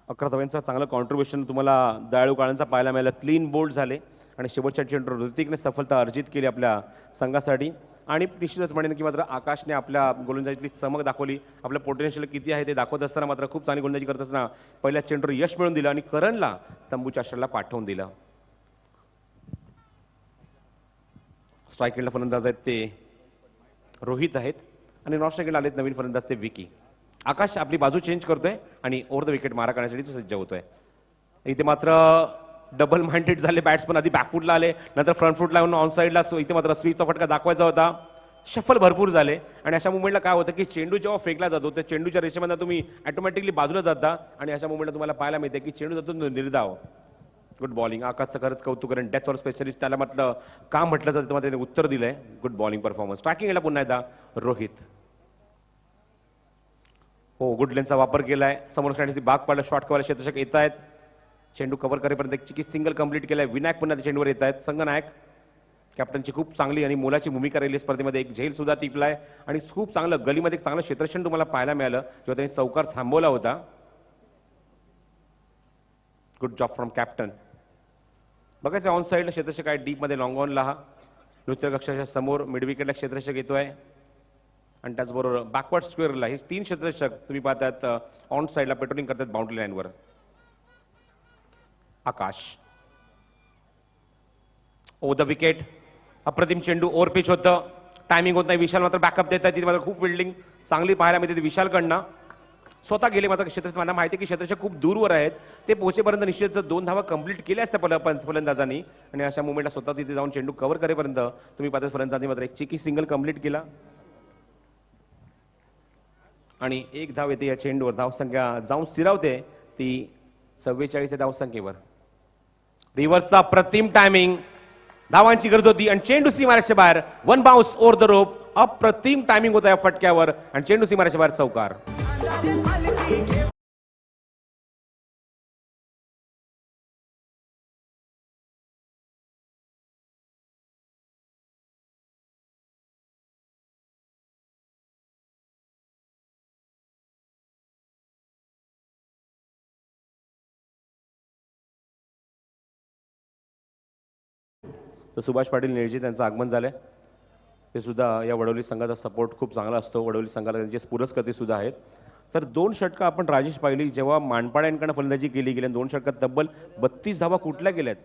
अकरा धावांचा चांगलं कॉन्ट्रीब्युशन तुम्हाला दयाळू काळांचा पाहायला मिळालं. क्लीन बोल्ड झाले आणि शेवटच्या चेंडूवर ऋतिकने सफलता अर्जित केली आपल्या संघासाठी. आणि निश्चितच म्हणेन की मात्र आकाशने आपल्या गोलंदाजीतली चमक दाखवली, आपलं पोटेन्शियल किती आहे ते दाखवत असताना मात्र खूप चांगली गोलंदाजी करत असताना पहिल्या चेंडूवर यश मिळवून दिलं आणि करणला तंबूच्या आश्रयाला पाठवून दिलं. स्ट्राईक एंडला फलंदाज आहेत ते रोहित आहेत आणि नॉन स्ट्राईक एंडला आलेत नवीन फलंदाज ते विकी. आकाश आपली बाजू चेंज करतोय आणि ओव्हर द विकेट मारा करण्यासाठी तो सज्ज होतोय. इथे मात्र डबल माइंडेड झाले बॅट्समन, आधी बॅकफुटला आले नंतर फ्रंट फुटला येऊन ऑन साईडला. इथे मात्र स्वीपचा फटका दाखवायचा होता, शफल भरपूर झाले आणि अशा मुवमेंटला काय होतं की चेंडू जेव्हा फेकला जातो त्या चेंडूच्या रेषेमध्ये तुम्ही ऑटोमॅटिकली बाजूला जाता आणि अशा मुवमेंटला तुम्हाला पाहायला मिळते की चेंडू जातो निर्धाव. गुड बॉलिंग आकाशचं खरंच कौतुक करेन. डेथ और स्पेशलिस्ट त्याला म्हटलं का म्हटलं जातं तेव्हा त्याने उत्तर दिलंय. Good bowling performance. स्ट्रायकिंग याला पुन्हा एकदा रोहित. हो, गुड लेनचा वापर केलाय, समोर खेळण्याची बाग पाडलं, शॉट कव्हर क्षेत्ररक्षक येत आहेत, चेंडू कव्हर करेपर्यंत एक चिकी सिंगल कंप्लीट केलाय. विनायक पुन्हा त्या चेंडूवर येत आहेत. संघनायक कॅप्टनची खूप चांगली आणि मोलाची भूमिका राहिली स्पर्धेमध्ये. एक झेल सुद्धा टिपलाय आणि खूप चांगलं गलीमध्ये एक चांगलं क्षेत्ररक्षण तुम्हाला पाहायला मिळालं जेव्हा त्यांनी चौकार थांबवला होता. Good job from captain. बघायचं ऑन साईडला क्षेत्ररक्षक आहे, डीप मध्ये लॉंग ऑनला हा नृत्य कक्षाच्या समोर मिड विकेटला क्षेत्ररक्षक येतोय आणि त्याचबरोबर बॅकवर्ड स्क्वेअरला हे तीन क्षेत्ररक्षक तुम्ही पाहतात ऑन साईडला पेट्रोलिंग करतात बाउंड्री लाईनवर. आकाश ओ द विकेट. अप्रतिम चेंडू, ओव्हर पिच होतं, टायमिंग होत नाही. विशाल मात्र बॅकअप देत आहे, तिथे मात्र खूप फिल्डिंग चांगली पाहायला मिळते विशालकडनं. स्वतः गेले मात्र क्षेत्ररक्षक, मला माहिती आहे की क्षेत्ररक्षक खूप दूरवर आहेत, ते पोहोचेपर्यंत निश्चित 2 धावा कंप्लीट केल्या असत्या फलंदाजांनी आणि अशा मुवमेंटला स्वतः तिथे जाऊन चेंडू कव्हर करेपर्यंत तुम्ही पाहता फलंदाजांनी मात्र एक चिकी सिंगल कंप्लीट केला आणि एक धाव येते या चेंडूवर. धावसंख्या जाऊन स्थिरावते ती 44 धावसंख्येवर. रिव्हर्सचा प्रतिम टायमिंग, धावांची गरज होती आणि चेंडू सीमारेषेच्या बाहेर. One bounce over the rope. अप्रतिम टायमिंग होता या फटक्यावर आणि चेंडू सीमारेषेच्या बाहेर चौकार. तर सुभाष पाटील निळजी त्यांचं आगमन झालंय. ते सुद्धा या वडवली संघाचा सपोर्ट खूप चांगला असतो. वडवली संघाला त्यांचे पुरस्कर्ते सुद्धा आहेत. तर 2 षटकं आपण राजेश पाहिली जेव्हा मानपाड्यांकडनं फलंदाजी केली गेली. 2 षटकात तब्बल 32 धावा कुठल्या गेल्यात,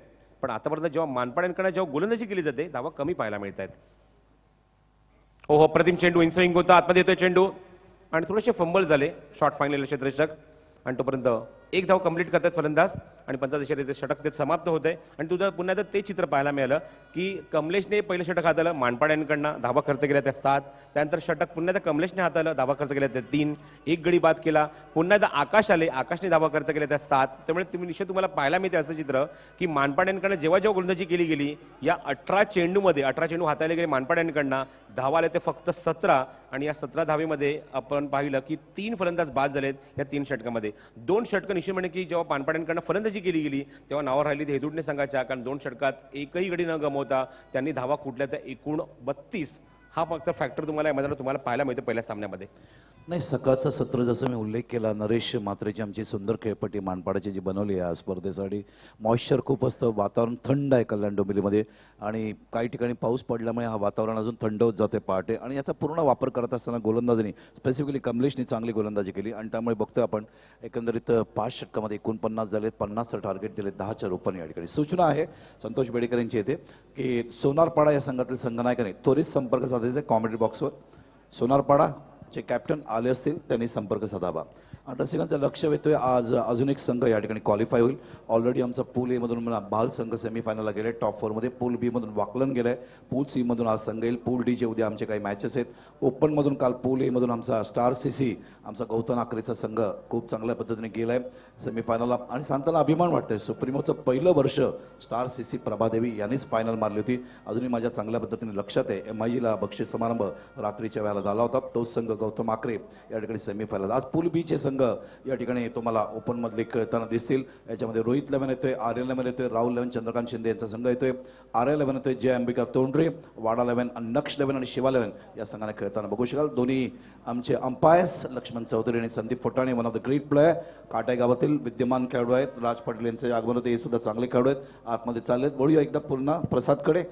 पण आतापर्यंत जेव्हा मानपाड्यांकडनं जेव्हा गोलंदाजी केली जाते धावा कमी पाहायला मिळत आहेत. हो, अप्रतिम चेंडू, इनस्विंग होता, आतमध्ये येतोय चेंडू आणि थोडेसे फंबल झाले शॉर्ट फायनल क्षेत्ररक्षक आणि तोपर्यंत एक धाव कंप्लीट करतात फलंदाज आणि 45 षटक ते समाप्त होते. आणि तुझं पुन्हा एकदा ते चित्र पाहायला मिळालं की कमलेशने पहिलं षटक हाताळलं, मानपाड्यांकडनं धावा खर्च केल्या त्या 7, त्यानंतर षटक पुन्हा एकदा कमलेशने हाताळलं, धावा खर्च केल्या त्या 3, एक गडी बाद केला. पुन्हा एकदा आकाश आले, आकाशने धावा खर्च केल्या त्या 7. त्यामुळे तुम्ही निश्चित तुम्हाला पाहायला मिळते असं चित्र की मानपाड्यांकडनं जेव्हा जेव्हा गोलंदाजी केली गेली या 18 चेंडूमध्ये 18 चेंडू हाताळले गेले मानपाड्यांकडनं, धावा आले ते फक्त 17 आणि या 17 धावेमध्ये आपण पाहिलं की 3 फलंदाज बाद झालेत या 3 षटकामध्ये. 2 षटकं निश्चित म्हणजे की जेव्हा पानपाड्यांकडनं फलंदाजी केली गेली तेव्हा नावावर राहिली ती हेदुडणे संघाच्या, कारण 2 षटकात एकही गडी न गमवता त्यांनी धावा कुठल्या त्या एकूण 32. हा फक्त फॅक्टर तुम्हाला यामध्ये तुम्हाला पाहायला मिळतो पहिल्या सामन्यामध्ये. नाही, सकाळचं सत्र जसं मी उल्लेख केला, नरेश म्हात्रेची आमची सुंदर खेळपट्टी मानपाड्याची जी बनवली आहे या स्पर्धेसाठी. मॉइश्चर खूप असतं, वातावरण थंड आहे कल्याण डोंबिवलीमध्ये आणि काही ठिकाणी पाऊस पडल्यामुळे हा वातावरण अजून थंड होत जाते पहाटे आणि याचा पूर्ण वापर करत असताना गोलंदाजीने स्पेसिफिकली कमलेशने चांगली गोलंदाजी केली आणि त्यामुळे बघतोय आपण एकंदरीत 5 षटकामध्ये 49 झालेत, 50चं टार्गेट दिले 10च्या रूपाने. या ठिकाणी सूचना आहे संतोष बेडेकर यांची येते की सोनारपाडा या संघातील संघनायकाने त्वरित संपर्क साधायचा कॉमेंट्री बॉक्सवर. सोनारपाडा चे कॅप्टन आले असतील त्यांनी संपर्क साधावा. रसिकांचं लक्ष वेधतोय आज अजून एक संघ या ठिकाणी क्वालिफाय होईल. ऑलरेडी आमचा पूल ए मधून बाल संघ सेमीफायनलला गेले, टॉप 4 मध्ये. पूल बी मधून वाकलन गेलाय. पूल सी मधून आज संघ येईल. पूल डी चे उद्या आमचे काही मॅचेस आहेत. ओपन मधून काल पूल ए मधून आमचा स्टार सीसी आमचा गौतम आकरेचा संघ खूप चांगल्या पद्धतीने गेलाय सेमीफायनलला. आणि सांगताना अभिमान वाटतंय, सुप्रीमोचं पहिलं वर्ष स्टार सीसी प्रभादेवी यांनीच फायनल मारली होती. अजूनही माझ्या चांगल्या पद्धतीने लक्षात आहे. MIG ला बक्षीस समारंभ रात्रीच्या वेळेला झाला होता. तोच संघ गौतम आकरे या ठिकाणी सेमीफायनल. आज पूल बी चे संघ या ठिकाणी तुम्हाला ओपन मधले खेळताना दिसतील. याच्यामध्ये रोहित लेवन येतोय, आर्यन लेवन येतोय, राहुल लेवन चंद्रकांत शिंदे यांचा संघ येतोय, आर्य लेवन येतोय, जय अंबिका तोंडरे, वाडा लेवन, नक्ष लेवन आणि शिवा लेवन या संघाने खेळताना बघू शकाल. दोन्ही आमचे अंपायर्स लक्ष्मण चौधरी आणि Sandeep Photane, one of the great player, Katai गावातील विद्यमान खेळाडू आहेत. राज पाटील यांचे आगमन होते, हे सुद्धा चांगले खेळाडू आहेत. आतमध्ये चाललेत. वळूया एकदा पुन्हा प्रसादकडे.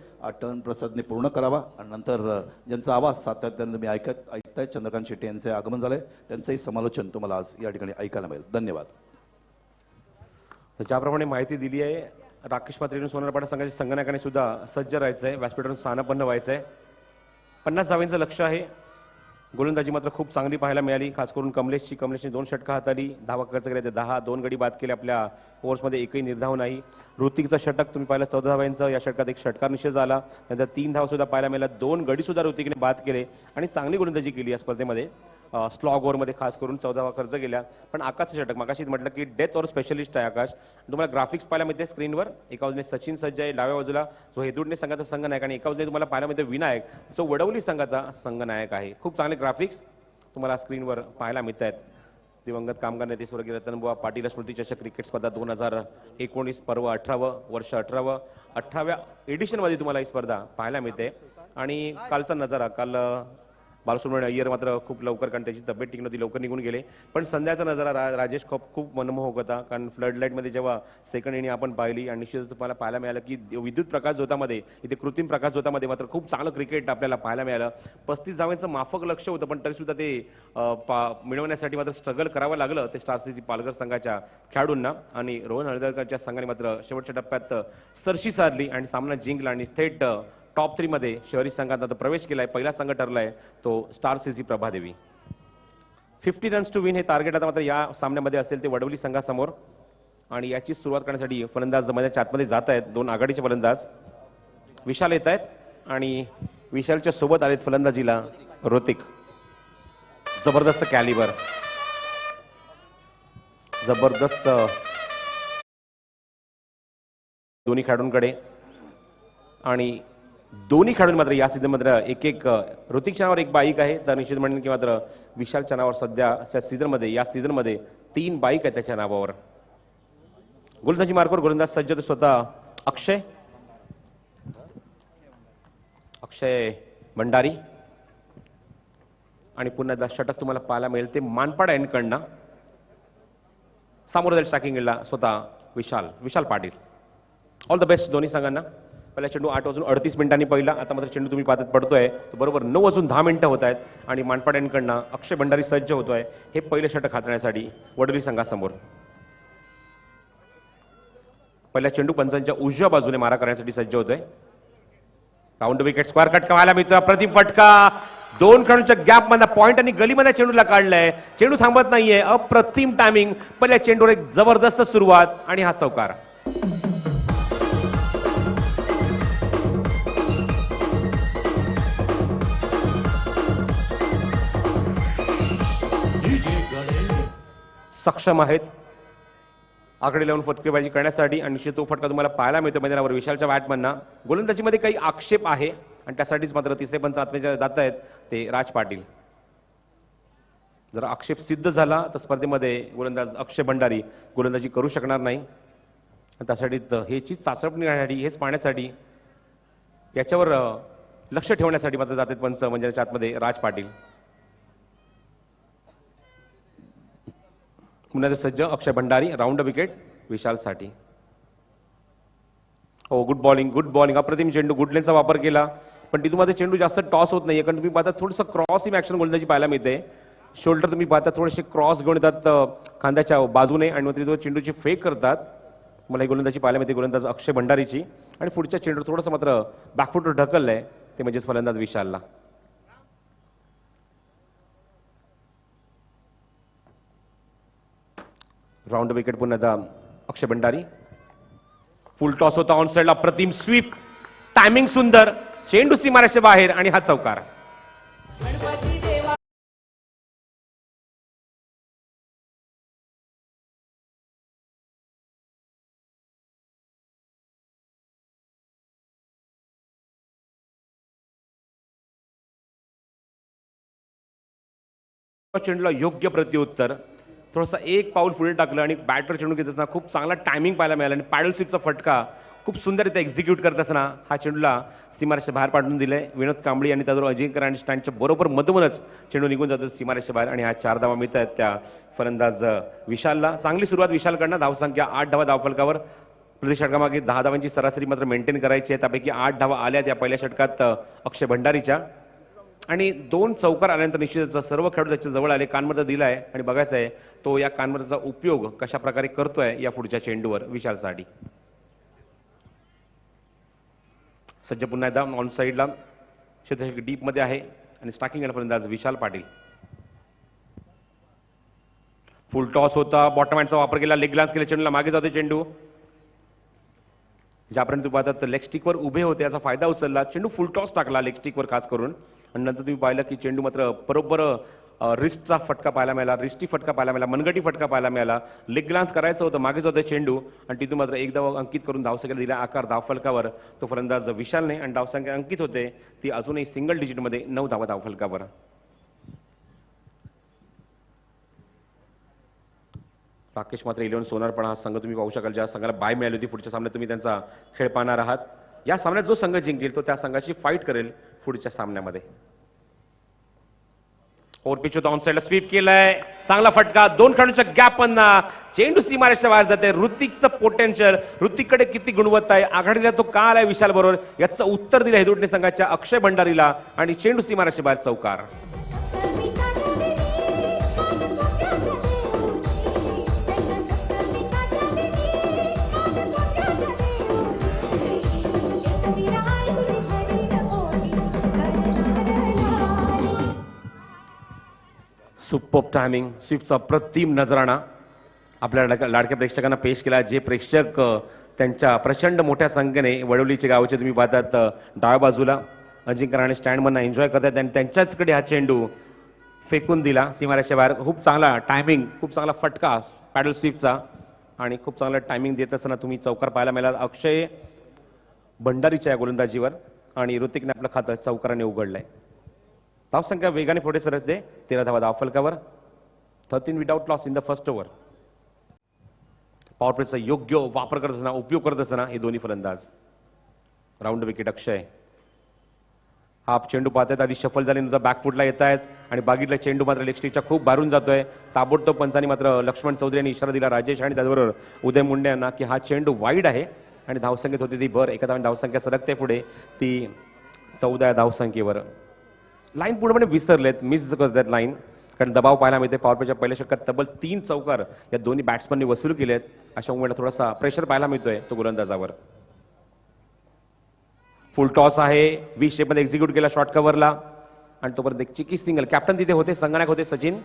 टर्न प्रसादने पूर्ण करावा आणि नंतर ज्यांचा आवाज सातत्याने तुम्ही ऐकताय चंद्रकांत शेट्टी यांचे आगमन झाले, त्यांचंही समालोचन तुम्हाला आज या ठिकाणी ऐकायला मिळेल. धन्यवाद. ज्याप्रमाणे माहिती दिली आहे, राकेश पात्रे सोनारपाडा संघाच्या संघनायकाने सुद्धा सज्ज राहायचं आहे, व्यासपीठावरून स्थानापन्न व्हायचं आहे. 50 धावांचं लक्ष आहे. गोलंदाजी मात्र खूप चांगली पाहायला मिळाली, खास करून कमलेशने 2 षटकं हाताळली, धावा खर्च केल्या, 10 2 गडी बाद केले. आपल्या ओव्हर्समध्ये एकही निर्धाव नाही. ऋतिकचं षटक तुम्ही पाहिलं 14 धावांचं, या षटकात एक षटकार निश्चित झाला. नंतर 3 धावा सुद्धा पाहायला मिळाल्या, 2 गडी सुद्धा ऋतिकने बाद केले आणि चांगली गोलंदाजी केली या स्पर्धेमध्ये. स्लॉग ओव्हरमध्ये खास करून 14 धावा खर्च केल्या. पण आकाशचं षटक, मागाशीच म्हटलं की डेथ ओव्हर स्पेशलिस्ट आहे आकाश. तुम्हाला ग्राफिक्स पाहायला मिळते स्क्रीनवर. एका बाजूने सचिन सज्ज आहे, डाव्या बाजूला जो हेदुडणे संघाचा संघनायक, आणि एका बाजूने तुम्हाला पाहायला मिळते विनायक जो वडवली संघाचा संघनायक आहे. खूप चांगले ग्राफिक्स तुम्हाला स्क्रीनवर पाहायला मिळत आहेत. दिवंगत कामगार नेते स्वर्गीय रतनबुवा पाटील स्मृती चषक क्रिकेट स्पर्धा 2019 पर्व 18व वर्ष 18व्या एडिशनमध्ये तुम्हाला ही स्पर्धा पाहायला मिळते. आणि कालचा नजारा, काल बालसुब्रमण्य अय्यर मात्र खूप लवकर, कारण त्याची तब्येत ठीक नव्हती, लवकर निघून गेले. पण संध्याचा नजारा राजेश खूप मनमोहक होता. कारण फ्लड लाईटमध्ये जेव्हा सेकंड इनिंग आपण पाहिली आणि निश्चितच तुम्हाला पाहायला मिळालं की विद्युत प्रकाश झोतामध्ये, इथे कृत्रिम प्रकाश झोतामध्ये मात्र खूप चांगलं क्रिकेट आपल्याला पाहायला मिळालं. 35 धावांचं माफक लक्ष होतं, पण तरीसुद्धा ते मिळवण्यासाठी मात्र स्ट्रगल करावं लागलं ते स्टार सीसी पालघर संघाच्या खेळाडूंना. आणि रोहन हळदरकरच्या संघाने मात्र शेवटच्या टप्प्यात सरशी साधली आणि सामना जिंकला आणि थेट टॉप 3 मध्ये शहरी संघात आता प्रवेश केलाय. पहिला संघ ठरलाय तो Star CC Prabhadevi. 50 runs to win हे टार्गेट आता मात्र या सामन्यामध्ये असेल ते वडवली संघासमोर. आणि याची सुरुवात करण्यासाठी फलंदाज मैदानाच्या आतमध्ये जात आहेत. 2 आघाडीचे फलंदाज विशाल येत आहेत आणि विशालच्या सोबत आलेत फलंदाजीला ऋतिक. जबरदस्त कॅलिबर, जबरदस्त दोन्ही खेळाडूंकडे. आणि दोन्ही खेळाडू मात्र या सीझन मध्ये एक ऋतिकच्या नावावर 1 बाईक आहे, तर निश्चित म्हणेन की मात्र विशालच्या नावावर सध्या सीझनमध्ये या सीझनमध्ये 3 बाईक आहेत त्याच्या नावावर. गोलंदाजी मार्कवर गोलंदाज सज्ज तो स्वतः अक्षय भंडारी. आणि पुन्हा एकदा षटक तुम्हाला पाहायला मिळेल ते मानपाडा एंडकडनं. सामोरं स्टॅकिंगला स्वतः Vishal Patil. All the best दोन्ही संघांना. पहिला चेंडू 8:38 पहिला. आता मात्र चेंडू तुम्ही पाहत पडतोय तो बरोबर 9:10 होत आहेत आणि मानपाड्यांकडनं अक्षय भंडारी सज्ज होतोय हे पहिलं षटक हाताळण्यासाठी वडवली संघासमोर. पहिला चेंडू पंचांच्या उजव्या बाजूने मारा करण्यासाठी सज्ज होतोय. राऊंड विकेट स्क्वेअर कट व्हायला मिळतो. अप्रतिम फटका, 2 खेळाडूंच्या गॅप मध्ये पॉइंट आणि गलीमध्ये चेंडूला काढलाय. चेंडू थांबत नाहीये. अप्रतिम टायमिंग. पहिल्या चेंडूवर एक जबरदस्त सुरुवात आणि हा चौकार. सक्षम आहेत आकडे लावून फटकेबाजी करण्यासाठी आणि निश्चित तो फटका तुम्हाला पाहायला मिळतो मैदानावर विशालच्या बॅटमनना. गोलंदाजीमध्ये काही आक्षेप आहे आणि त्यासाठीच मात्र तिसरे पंच आत्मेच्या जात आहेत ते राज पाटील. जर आक्षेप सिद्ध झाला तर स्पर्धेमध्ये गोलंदाज अक्षय भंडारी गोलंदाजी करू शकणार नाही. त्यासाठी हेची चाचपणी करण्यासाठी, हेच पाहण्यासाठी, याच्यावर लक्ष ठेवण्यासाठी मात्र जातात पंच म्हणजे आतमध्ये राज पाटील. पुन्हा सज्ज अक्षय भंडारी. राऊंड विकेट विशालसाठी. हो, गुड बॉलिंग. अप्रतिम चेंडू, गुड लेनचा वापर केला, पण तिथून चेंडू जास्त टॉस होत नाही. कारण तुम्ही पाहता थोडंसं क्रॉस इन ऍक्शन गोलंदाजी पाहायला मिळते. शोल्डर तुम्ही पाहता थोडेसे क्रॉस घेऊन येतात खांद्याच्या बाजूने आणि मग चेंडूची फेक करतात. मला ही गोलंदाजी पाहायला मिळते गोलंदाज अक्षय भंडारीची. आणि पुढच्या चेंडू थोडंसं मात्र बॅकफुटवर ढकललंय ते म्हणजेच फलंदाज विशालला. राऊंड विकेट पुन्हा एकदा अक्षय भंडारी. फुल टॉस होता ऑन साइडला, प्रतिम स्वीप, टायमिंग सुंदर, चेंडू सीमारेषे बाहेर आणि हा चौकार. गणपती देवा चेंडूला योग्य प्रत्युत्तर, थोडासा एक पाऊल पुढे टाकलं आणि बॅटर चेंडू घेत असताना खूप चांगला टायमिंग पाहायला मिळाला आणि पॅडल स्वीपचा फटका खूप सुंदररित्या एक्झिक्यूट करत असताना हा चेंडूला सीमारेषे बाहेर पाडून दिले. विनोद कांबळी आणि त्याबरोबर अजिंक्य आणि स्टँडच्या बरोबर मधूनच चेंडू निघून जातो सीमारेषे बाहेर आणि हा 4 धावा मिळत आहेत त्या फलंदाज विशालला. चांगली सुरुवात विशालकडनं, धावसंख्या 8 धावा धावफलकावर. प्रदेश षटकामागे 10 धावांची सरासरी मात्र मेंटेन करायची आहे. त्यापैकी 8 धावा आल्या त्या पहिल्या षटकात अक्षय भंडारीच्या आणि 2 चौकार आल्यानंतर निश्चितच सर्व खेळाडू त्याच्या जवळ आले. कानमर्द दिलाय आणि बघायचं आहे तो या कानमर्दाचा उपयोग कशा प्रकारे करतोय या पुढच्या चेंडूवर विशालसाठी. सज्ज पुन्हा एकदा ऑन साईडला, क्षेत्ररक्षक डीप मध्ये आहे आणि स्टार्किंग फलंदाज विशाल पाटील. फुल टॉस होता, बॉटम हँडचा वापर केला, लेग ग्लान्स केला, चेंडूला मागे जातो चेंडू. ज्यापर्यंत तुम्ही पाहतात लेग स्टिकवर उभे होते याचा फायदा उचलला, चेंडू फुल टॉस टाकला लेग स्टिकवर खास करून आणि नंतर तुम्ही पाहिलं की चेंडू मात्र बरोबर रिस्टचा फटका पाहायला मिळाला, रिस्टी फटका पाहायला मिळाला, मनगटी फटका पाहायला मिळाला. लेग ग्लान्स करायचं होतं, मागेच होतं चेंडू आणि तिथून मात्र एक धाव अंकित करून धावसंख्येला दिला आकार धावफलकावर तो फलंदाज विशालने आणि धावसंख्या अंकित होते ती अजूनही सिंगल डिजिटमध्ये 9 धावा धावफलकावर. राकेश मात्र 11 सोनारपणा हा संघ तुम्ही पाहू शकाल, ज्या संघाला बाय मिळाली होती पुढच्या सामन्यात तुम्ही त्यांचा खेळ पाहणार आहात. या सामन्यात जो संघ जिंकेल तो त्या संघाची फाईट करेल पुढच्या सामन्यामध्ये. ओव्हर पिच होता, ऑन साइडला स्वीप केलाय, चांगला फटका, 2 खेळाडूंच्या गॅप मधना चेंडू सीमारेषेच्या बाहेर जाते. ऋतिकचं पोटेन्शियल, ऋतिककडे किती गुणवत्ता आहे, आघाडीला तो का आलाय विशाल बरोबर याचं उत्तर दिलं हेदुटणे संघाच्या अक्षय भंडारीला आणि चेंडू सीमारेषेच्या बाहेर चौकार. सुपर टायमिंग, स्वीपचा अप्रतिम नजराणा आपल्या लाडक्या प्रेक्षकांना पेश केला. जे प्रेक्षक त्यांच्या प्रचंड मोठ्या संख्येने वडवलीचे गावचे तुम्ही पाहतात डाव्या बाजूला अजिंक्य राणे स्टँडमधनं एन्जॉय करतात आणि त्यांच्याचकडे हा चेंडू फेकून दिला सीमारेषेच्या बाहेर. खूप चांगला टायमिंग, खूप चांगला फटका पॅडल स्वीपचा आणि खूप चांगला टायमिंग देत असताना तुम्ही चौकार पाहायला मिळाला अक्षय भंडारीच्या या गोलंदाजीवर आणि ऋतिकने आपलं खातं चौकाराने उघडलंय. धावसंख्या वेगाने पुढे सरकते, 13 धावा धावफलकावर. 13 without loss in the first over. Power प्लेचा योग्य वापर करत असताना, उपयोग करत असताना हे दोन्ही फलंदाज. राऊंड विकेट अक्षय. हा चेंडू पाहतात आधी शफल झाले नंतर बॅकफुटला येत आहेत आणि बागीतला चेंडू मात्र लेग स्टिकच्या खूप बाहेरून जातोय. ताबडतोब पंचांनी मात्र लक्ष्मण चौधरी यांनी इशारा दिला राजेश आणि त्याचबरोबर उदय मुंडे यांना की हा चेंडू वाईड आहे आणि धावसंख्येत होती ती भर. एका धावसंख्या सरकते पुढे ती 14 धावसंख्येवर. लाईन पूर्णपणे विसरलेत, मिस करतात लाईन, कारण दबाव पाहायला मिळते. पॉवर प्लेच्या पहिल्या षटकात तब्बल 3 चौकार या दोन्ही बॅट्समननी वसूल केलेत. अशा मुमेंटला थोडासा प्रेशर पाहायला मिळतोय तो गोलंदाजावर. फुल टॉस आहे, 20 शेपमध्ये एक्झिक्यूट केला शॉर्ट कव्हरला आणि तोपर्यंत एक चिकी सिंगल, कॅप्टन तिथे होते, संगणक होते सचिन,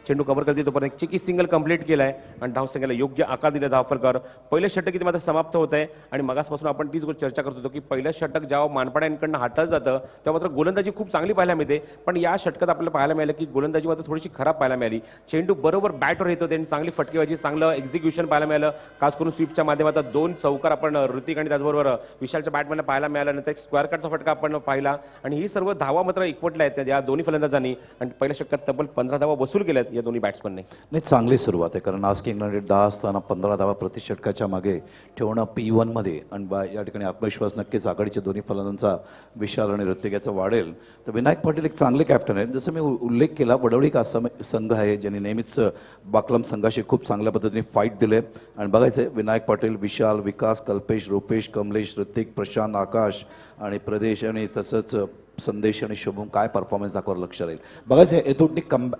चेंडू कव्हर करते तोपर्यंत एक चिकी सिंगल कंप्लीट केलाय आणि धावसंख्येला योग्य आकार दिला धावफलकावर. पहिलं षटक किती मात्र समाप्त होत आहे आणि मगासपासून आपण तीच गोष्ट चर्चा करत होतो की पहिलं षटक जेव्हा मानपाड्यांकडनं हाटलं जातं तेव्हा मात्र गोलंदाजी खूप चांगली पाहायला मिळते. पण या षटकात आपल्याला पाहायला मिळालं की गोलंदाजी मात्र थोडीशी खराब पाहायला मिळाली. चेंडू बरोबर बॅटवर येत होते आणि चांगली फटकेबाजी, चांगलं एक्झिक्युशन पाहायला मिळालं. खास करून स्वीपच्या माध्यमातून 2 चौकार आपण ऋतिक आणि त्याचबरोबर विशालच्या बॅटमॅनला पाहायला मिळाला. नंतर एक स्क्वेअर कटचा फटका आपण पाहिला आणि ही सर्व धावा मात्र एकवटल्या आहेत या दोन्ही फलंदाजांनी आणि पहिल्या षटकात तब्बल 15 धावा वसूल केल्यात या दोन्ही बॅट्समनने. नाही, चांगली सुरुवात आहे कारण आज किंग 10 असताना 15 धावा प्रति षटकाच्या मागे ठेवणं P1 मध्ये आणि या ठिकाणी आत्मविश्वास नक्कीच आघाडीच्या दोन्ही फलंदाजांचा विशाल आणि ऋतिक याचा वाढेल. तर विनायक पाटील एक चांगले कॅप्टन आहेत. जसं मी उल्लेख केला, वडवळी का संघ आहे ज्यांनी नेहमीच बाकलम संघाशी खूप चांगल्या पद्धतीने फाईट दिले आणि बघायचं विनायक पाटील, विशाल, विकास, कल्पेश, रुपेश, कमलेश, ऋतिक, प्रशांत, आकाश आणि प्रदेश आणि तसंच संदेश आणि शुभम काय परफॉर्मन्स दाखवायला लक्ष राहील. बघायचं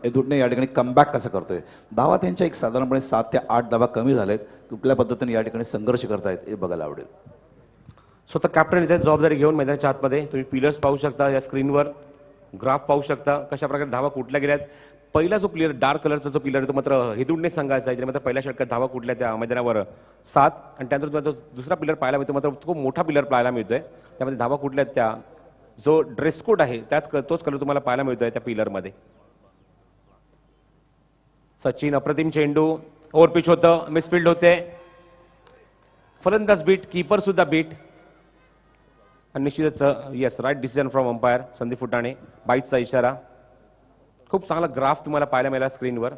एथुटने या ठिकाणी कमबॅक कसं करतोय. धावा त्यांच्या एक साधारणपणे 7 ते 8 धावा कमी झालेत. कुठल्या पद्धतीने या ठिकाणी संघर्ष करतायत हे बघायला आवडेल. स्वतः कॅप्टन इथे जबाबदारी घेऊन मैदानाच्या आतमध्ये तुम्ही पिलर्स पाहू शकता, या स्क्रीनवर ग्राफ पाहू शकता कशा प्रकारे धावा कुठल्या गेल्यात. पहिला जो प्लेअर डार्क कलरचा जो प्लेअर तो मात्र हिदुडने संघाचा आहे, ज्याने मात्र पहिल्या षटकात धावा कुठल्या त्या मैदानावर 7 आणि त्यानंतर तुम्हाला तो दुसरा प्लेअर पाहायला मिळतो, मात्र खूप मोठा प्लेअर पाहायला मिळतोय. त्यामध्ये धावा कुठल्या त्या जो ड्रेस कोड आहे तोच कलर तुम्हाला पाहायला मिळतोय त्या पिलरमध्ये. सचिन अप्रतिम चेंडू ओव्हरपिच होतं, मिसफिल्ड होते, फलंदाज बीट, कीपर सुद्धा बीट आणि निश्चितच yes right decision from umpire Sandeep Phutane. बाईटचा इशारा. खूप चांगला ग्राफ तुम्हाला पाहायला मिळाला स्क्रीनवर.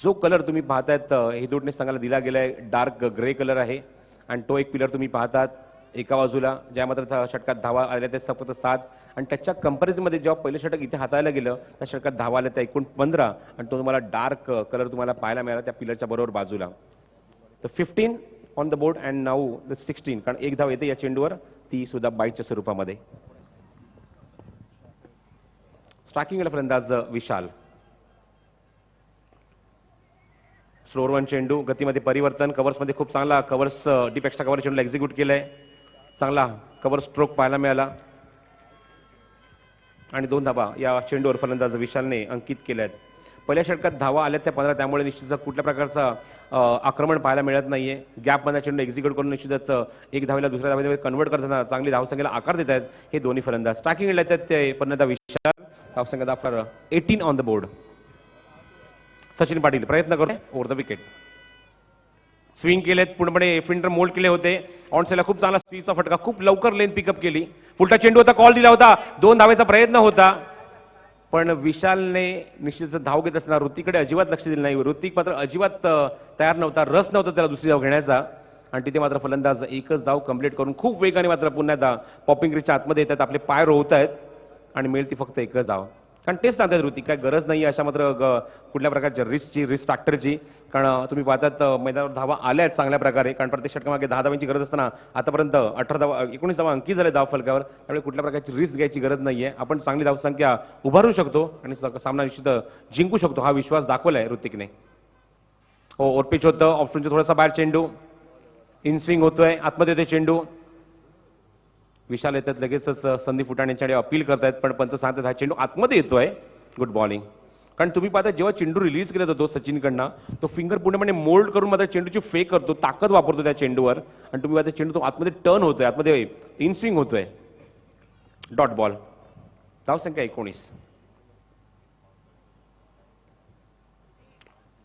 जो कलर तुम्ही पाहतायत हिदुडने संघाला दिला गेलाय डार्क ग्रे कलर आहे आणि तो एक पिलर तुम्ही पाहतात एका बाजूला, ज्या मात्र षटकात धावा आल्या त्या फक्त 7 आणि त्याच्या कंपॅरिझनमध्ये जेव्हा पहिलं षटक इथे हाताळायला गेलं त्या षटकात धावा आल्या त्या एकूण 15 आणि तो तुम्हाला डार्क कलर तुम्हाला पाहायला मिळाला त्या पिलरच्या बरोबर बाजूला. तर 15 on the board and now the 16, कारण एक धाव येते या चेंडूवर, ती सुद्धा बाईटच्या स्वरूपामध्ये. स्ट्रायकिंगला फलंदाज विशाल. स्लोअर वन चेंडू, गतीमध्ये परिवर्तन, कव्हर्समध्ये खूप चांगला कव्हर्स डीप एक्स्ट्रा कव्हर चेंडूला एक्झिक्यूट केलंय, चांगला कव्हर स्ट्रोक पाहायला मिळाला आणि 2 धावा या चेंडूवर फलंदाज विशालने अंकित केल्या आहेत. पहिल्या षटकात धावा आल्या त्या 15, त्यामुळे निश्चितच कुठल्या प्रकारचा आक्रमण पाहायला मिळत नाहीये. गॅपमध्ये चेंडू एक्झिक्यूट करून निश्चितच एक धावेला दुसऱ्या धावेमध्ये कन्वर्ट करताना चांगली धावसंख्येला आकार देत आहेत हे दोन्ही फलंदाज. स्ट्रायकिंगला येतात ते फलंदाज विशाल. धावसंख्या दाखल 18 on the board. Sachin Patil प्रयत्न करतो ओव्हर द विकेट. स्विंग केलेत, पूर्णपणे फिल्डर मोल्ड केले होते. ऑनसेला खूप चांगला स्पीडचा फटका, खूप लवकर लेन पिकअप केली. फुलटा चेंडू होता, कॉल दिला होता, 2 धावेचा प्रयत्न होता, पण विशालने निश्चित धाव घेत असताना ऋतिकडे अजिबात लक्ष दिलं नाही. ऋतिक मात्र अजिबात तयार नव्हता, रस नव्हता त्याला दुसरी धाव घेण्याचा आणि तिथे मात्र फलंदाज एकच धाव कंप्लीट करून खूप वेगाने मात्र पुन्हा एकदा पॉपिंग रिचच्या आतमध्ये येतात, आपले पाय रोवत आहेत आणि मिळेल ती फक्त एकच धाव. कारण तेच सांगतात ऋतिक, काय गरज नाही अशा मात्र कुठल्या प्रकारच्या रिस्क फॅक्टरची. कारण तुम्ही पाहतात मैदानावर धावा आल्या आहेत चांगल्या प्रकारे, कारण प्रत्येक षटकामागे 10 धावांची गरज असताना आतापर्यंत 18 धावा 19 धावा अंकी झाले धाव फलकावर. त्यामुळे कुठल्या प्रकारची रिस्क घ्यायची गरज नाहीये. आपण चांगली धावसंख्या उभारू शकतो आणि सामना निश्चित जिंकू शकतो हा विश्वास दाखवलाय ऋतिकने. हो, ओव्हरपिच होतं, ऑप्शनचा थोडासा बाहेर चेंडू, इन स्विंग होतोय, आतमध्ये येतोय चेंडू. विशाल येतात लगेचच संदीप फुटाणे यांच्याकडे अपील करतायत, पण पंच सांगतात हा चेंडू आतमध्ये येतोय. Good bowling. कारण तुम्ही पाहता जेव्हा चेंडू रिलीज केला जातो सचिनकडनं, तो फिंगर पूर्णपणे मोल्ड करून मात्र चेंडूची फेक करतो, ताकद वापरतो त्या चेंडूवर आणि तुम्ही पाहता चेंडू तो आतमध्ये टर्न होतोय, आतमध्ये इन स्विंग होतोय. Dot ball. धावसंख्या 19.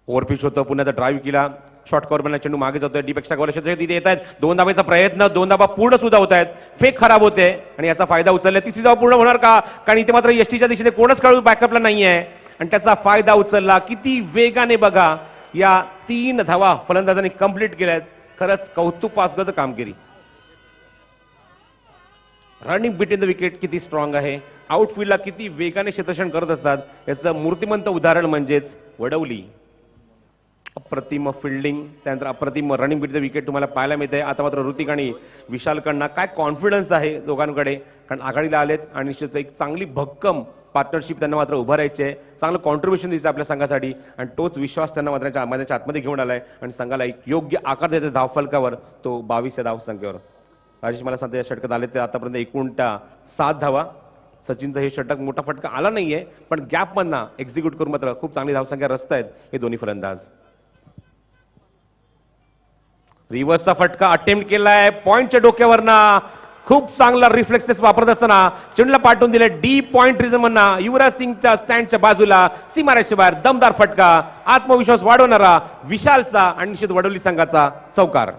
ओव्हरपिच होतं, पुन्हा ड्राईव्ह केला, शॉर्ट कव्हर चेंडू मागे जातोय, डीप एक्स्ट्रा कव्हर तिथे येत आहेत. 2 धावेचा प्रयत्न, 2 धावा पूर्ण सुद्धा होत आहेत, फेक खराब होते आणि याचा फायदा उचलला. तिसरी धाव पूर्ण होणार का? कारण इथे मात्र एसटीच्या दिशेने कोणच खेळाडू बॅकअपला नाहीये आणि त्याचा फायदा उचलला. किती वेगाने बघा या 3 धावा फलंदाजांनी कंप्लीट केल्यात. खरंच कौतुकास्पद कामगिरी. रनिंग बिटवीन द विकेट किती स्ट्रॉंग आहे, आउटफील्डला किती वेगाने क्षेत्ररक्षण करत असतात याचं मूर्तिमंत उदाहरण म्हणजेच वडवली. अप्रतिम फिल्डिंग, त्यानंतर अप्रतिम रनिंग बिट द विकेट तुम्हाला पाहायला मिळते. आता मात्र ऋतिक आणि विशालकडनं काय कॉन्फिडन्स आहे दोघांकडे, कारण आघाडीला आलेत आणि निश्चित एक चांगली भक्कम पार्टनरशिप त्यांना मात्र उभारायची आहे. चांगलं कॉन्ट्रीब्युशन दिसतं आपल्या संघासाठी आणि तोच विश्वास त्यांना मात्र मैदानाच्या आतमध्ये घेऊन आलाय आणि संघाला एक योग्य आकार देते धावफलकावर, तो 22 या धावसंख्येवर. राजेश मला सांगतो या षटकात आले ते आतापर्यंत एकूण 7 धावा. सचिनचं हे षटक मोठा फटका आला नाहीये, पण गॅप मधना एक्झिक्यूट करून मात्र खूप चांगली धावसंख्या रचतायत हे दोन्ही फलंदाज. रिव्हर्सचा फटका अटेम्प्ट केलाय पॉइंटच्या डोक्यावरना, खूप चांगला रिफ्लेक्सेस वापरत असताना चेंडूला पाठवून दिले डीप पॉइंट रिझन म्हणा युवराज सिंगच्या स्टँडच्या बाजूला, सीमारेषेच्या बाहेर दमदार फटका, आत्मविश्वास वाढवणारा विशालचा आणि निश्चित वडोली संघाचा चौकार.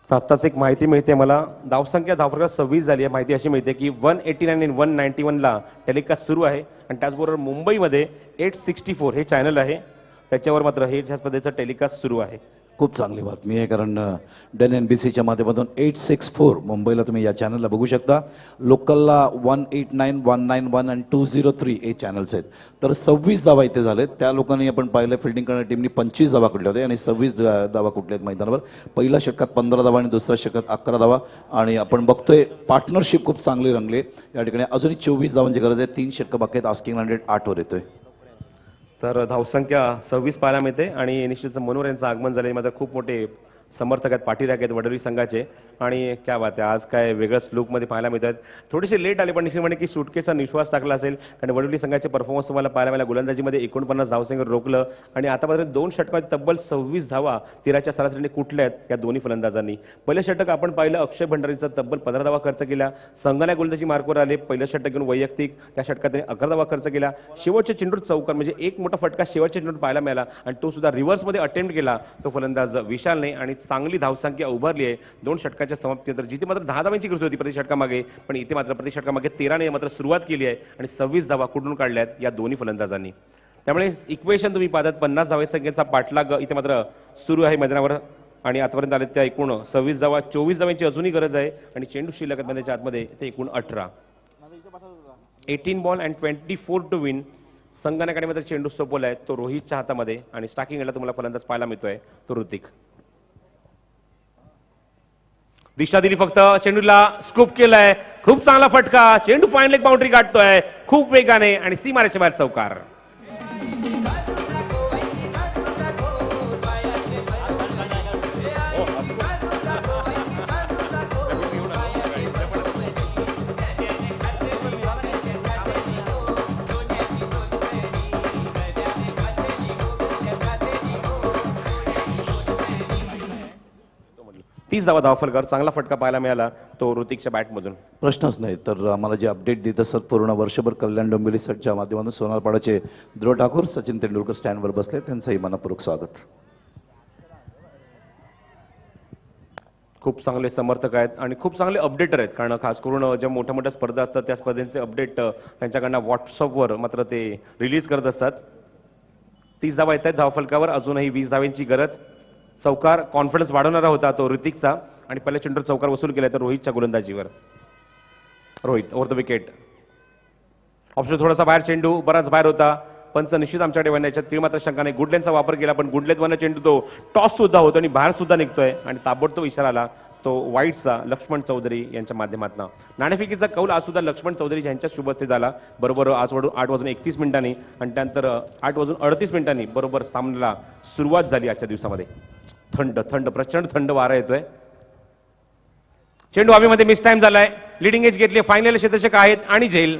आत्ताच एक माहिती मिळते मला, धावसंख्या धावफलकात 26 झाली आहे. माहिती अशी मिळते की 189 आणि 191 ला टेलिकास्ट सुरू आहे आणि त्याचबरोबर मुंबईमध्ये 864 हे चॅनल आहे, त्याच्यावर मात्र हे ह्या स्पर्धेचं टेलिकास्ट सुरू आहे. खूप चांगली बातमी आहे कारण डेन NBCच्या माध्यमातून 864 मुंबईला तुम्ही या चॅनलला बघू शकता. लोकलला 189, 191 आणि 203 हे चॅनल्स आहेत. तर 26 धावा इथे झालेत. त्या लोकांनी आपण पाहिलं फिल्डिंग करणाऱ्या टीमनी 25 धावा कुठल्या होत्या आणि 26 धावा कुठल्या आहेत मैदानावर. पहिल्या षटकात 15 धावा आणि दुसऱ्या षटकात 11 धावा आणि आपण बघतोय पार्टनरशिप खूप चांगली रंगली या ठिकाणी. अजूनही 24 धावांची गरज आहे. 3 षटकं बाकी आहेत. आस्किंग 8 वर येतोय. तर धावसंख्या 26 पाहायला मिळते आणि निश्चित मनोहर यांचं आगमन झाले मात्र खूप मोठे समर्थक आहेत पाठीराख आहेत वडोली संघाचे आणि क्या बात आहे आज काय वेगळंच लुकमध्ये पाहायला मिळतात. थोडेसे लेट आले पण निश्चित म्हणे की सुटकेचा निश्वास टाकला असेल कारण वडोली संघाचे परफॉर्मन्स तुम्हाला पाहायला मिळाला. गोलंदाजीमध्ये 49 धावसंख्येवर रोखलं आणि आतापर्यंत 2 षटकात तब्बल 26 धावा 13च्या सरासरीने कुठल्या आहेत या दोन्ही फलंदाजांनी. पहिलं षटक आपण पाहिलं अक्षय भंडारीचा तब्बल 15 धावा खर्च केला. संघाने गोलंदाजी मार्कवर आले. पहिलं षटक घेऊन वैयक्तिक त्या षटकात त्यांनी 11 धावा खर्च केला. शेवटच्या चेंडूर चौकार म्हणजे एक मोठा फटका शेवटच्या चेंडूर पाहायला मिळाला आणि तो सुद्धा रिव्हर्समध्ये अटेम्प्ट केला तो फलंदाज विशालने आणि चांगली धावसंख्या उभारली आहे 2 षटकाच्या समाप्तीनंतर. जिथे मात्र 10 धावांची गरज होती प्रति षटकामागे पण इथे मात्र प्रति षटकामागे 13ने मात्र सुरुवात केली आहे आणि 26 धावा कुठून काढल्या आहेत या दोन्ही फलंदाजांनी. त्यामुळे इक्वेशन तुम्ही पाहतात 50 धावसंख्येचा पाठलाग इथे मात्र सुरू आहे मैदानावर आणि आतापर्यंत आले त्या एकूण 26 धावा 24 धावांची अजूनही गरज आहे आणि चेंडू शिल्लक मैदानाच्या आतमध्ये ते एकूण 18. 18 बॉल अँड 24 टू विन. संघाने मात्र चेंडू सोपवलाय तो रोहितच्या हातामध्ये आणि स्टार्किंग याला तुम्हाला फलंदाज पाहायला मिळतोय तो ऋतिक. दिशा दिली फक्त चेंडूला स्कूप केलाय. खूप चांगला फटका. चेंडू फाईन लेग बाउंड्री गाठतोय खूप वेगाने आणि सीमारेच्या बाहेर चौकार. तीस धावा धावफलकावर चांगला फटका पाहायला मिळाला तो ऋतिकच्या बॅटमधून. प्रश्नच नाही. तर आम्हाला जे अपडेट देत असतात पूर्ण वर्षभर कल्याण डोंबिवली सटच्या माध्यमातून सोनारपाडाचे ध्रुव ठाकूर सचिन तेंडुलकर स्टँडवर बसले त्यांचंही मनपूर्वक स्वागत. खूप चांगले समर्थक आहेत आणि खूप चांगले अपडेटर आहेत कारण खास करून ज्या मोठ्या मोठ्या स्पर्धा असतात त्या स्पर्धेचे अपडेट त्यांच्याकडनं व्हॉट्सअपवर मात्र ते रिलीज करत असतात. 30 धावा येत आहेत धावफलकावर. अजूनही 20 धावांची गरज. चौकार कॉन्फिडन्स वाढवणारा होता तो ऋतिकचा आणि पहिल्या चेंडूवर चौकार वसूल केलाय तर रोहितच्या गोलंदाजीवर. Rohit over the wicket. Option थोडासा बाहेर चेंडू बराच बाहेर होता. पंच निश्चित आमच्याकडे वळण्याच्या तीळ मात्र शंकाने गुडलेनचा वापर केला पण गुडलेत वरनं चेंडू तो टॉस सुद्धा होतो आणि बाहेर सुद्धा निघतोय आणि ताबडतोब इशारा आला तो वाईटचा लक्ष्मण चौधरी यांच्या माध्यमातून. नाणेफेकीचा कौल आज सुद्धा लक्ष्मण चौधरी यांच्या शुभ हस्ते झाला बरोबर आज 8:31 मिनिटांनी आणि त्यानंतर 8:38 बरोबर सामन्याला सुरुवात झाली. आजच्या दिवसामध्ये थंड थंड प्रचंड थंड वारा येतोय. चेंडू हवेमध्ये मिस टाइम झालाय. लिडिंग एज घेतली. फायनल क्षेत्ररक्षक आहेत आणि झेल.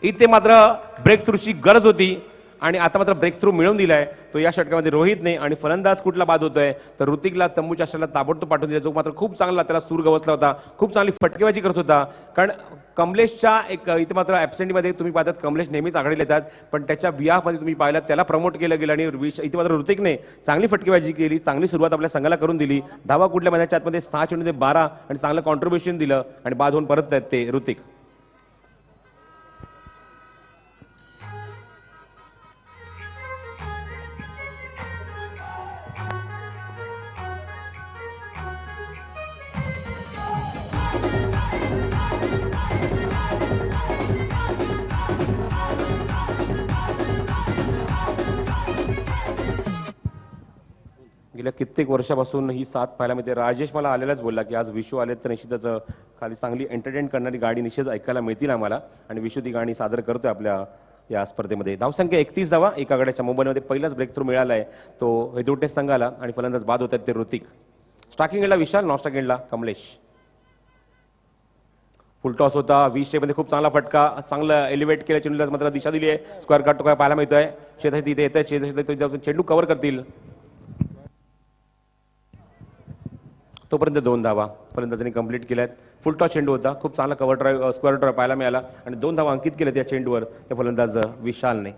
इथे मात्र ब्रेक थ्रूची गरज होती आणि आता मात्र ब्रेक थ्रू मिळवून दिलाय तो या षटकामध्ये रोहितने आणि फलंदाज कुठला बाद होतोय तर ऋतिकला तंबूच्या आश्रयाला ताबडतोब पाठवून दिला. जो मात्र खूप चांगला त्याला सूर गवसला होता. खूप चांगली फटकेबाजी करत होता कारण कमलेशच्या एक इथे मात्र ॲब्सेंटमध्ये तुम्ही पाहतात कमलेश नेहमीच आघाडीला येतात पण त्याच्या बिहाफमध्ये तुम्ही पाहिलात त्याला प्रमोट केलं गेलं आणि इथे मात्र ऋतिकने चांगली फटकेबाजी केली. चांगली सुरुवात आपल्या संघाला करून दिली. धावा कुठल्या मैदानाच्या आतमध्ये 6 चेंडूमध्ये 12 आणि चांगलं कॉन्ट्रीब्युशन दिलं आणि बाद होऊन परत आहेत ते ऋतिक. गेल्या कित्येक वर्षापासून ही साथ पाहायला मिळते. राजेश मला आलेलाच बोलला की आज विशू आले तर निश्चितच खाली चांगली एंटरटेन करणारी गाणी निश्चित ऐकायला मिळतील आम्हाला आणि विशू ती गाणी सादर करतोय आपल्या या स्पर्धेमध्ये. धावसंख्या 31 धावा एका गड्याच्या मुंबईमध्ये पहिलाच ब्रेक थ्रू मिळाला आहे तो हेदुटे संघाला आणि फलंदाज बाद होत आहेत ते ऋतिक. स्टार्किंग एंडला विशाल. नॉन स्टार्किंग एंडला कमलेश. फुल टॉस होता. 20 मध्ये खूप चांगला फटका. चांगलं एलिव्हेट केलं चेंडूला मात्र दिशा दिली आहे. स्क्वेअर कट तो काय पाहायला मिळतोय. शेताशी तिथे येत आहे. चेंडू कव्हर करतील तोपर्यंत 2 धावा फलंदाजांनी कंप्लीट केल्यात. फुल टॉस चेंडू होता. खूप चांगला कव्हर ड्राईव्ह स्क्वेअर ड्राईव्ह पाहायला मिळाला आणि 2 धावा अंकित केल्या त्या चेंडूवर त्या फलंदाज विशालने.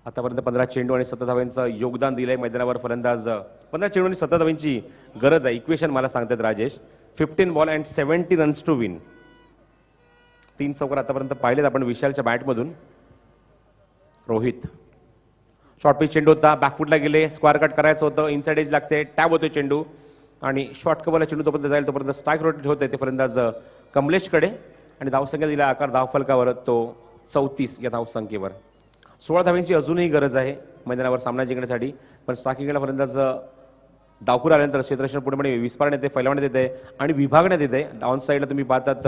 आतापर्यंत 15 चेंडू आणि 7 धावांचं योगदान दिलंय मैदानावर फलंदाज. 15 चेंडू आणि 7 धावांची गरज आहे. इक्वेशन मला सांगतात Rajesh. 15 ball and 70 runs to win. 3 चौकार आतापर्यंत पाहिलेत आपण विशालच्या बॅटमधून. रोहित शॉर्ट पिच चेंडू होता, बॅकफुटला गेले, स्क्वायर कट करायचं होतं, इनसाइड एज लागते, टॅब होतोय चेंडू आणि शॉर्ट कव्हरला चेंडू तोपर्यंत जाईल तोपर्यंत स्ट्राईक रोटेट होते ते फलंदाज कमलेशकडे आणि धावसंख्या दिला आकार धावफलकावर तो 34 या धावसंख्येवर. 16 धावांची अजूनही गरज आहे मैदानावर सामना जिंकण्यासाठी, पण स्ट्रायकिंगला फलंदाज डावखूर आल्यानंतर क्षेत्ररक्षण पूर्णपणे विस्फारण्यात येते, फैलावण्यात येते आणि विभागण्यात येते. डाऊन साईडला तुम्ही पाहतात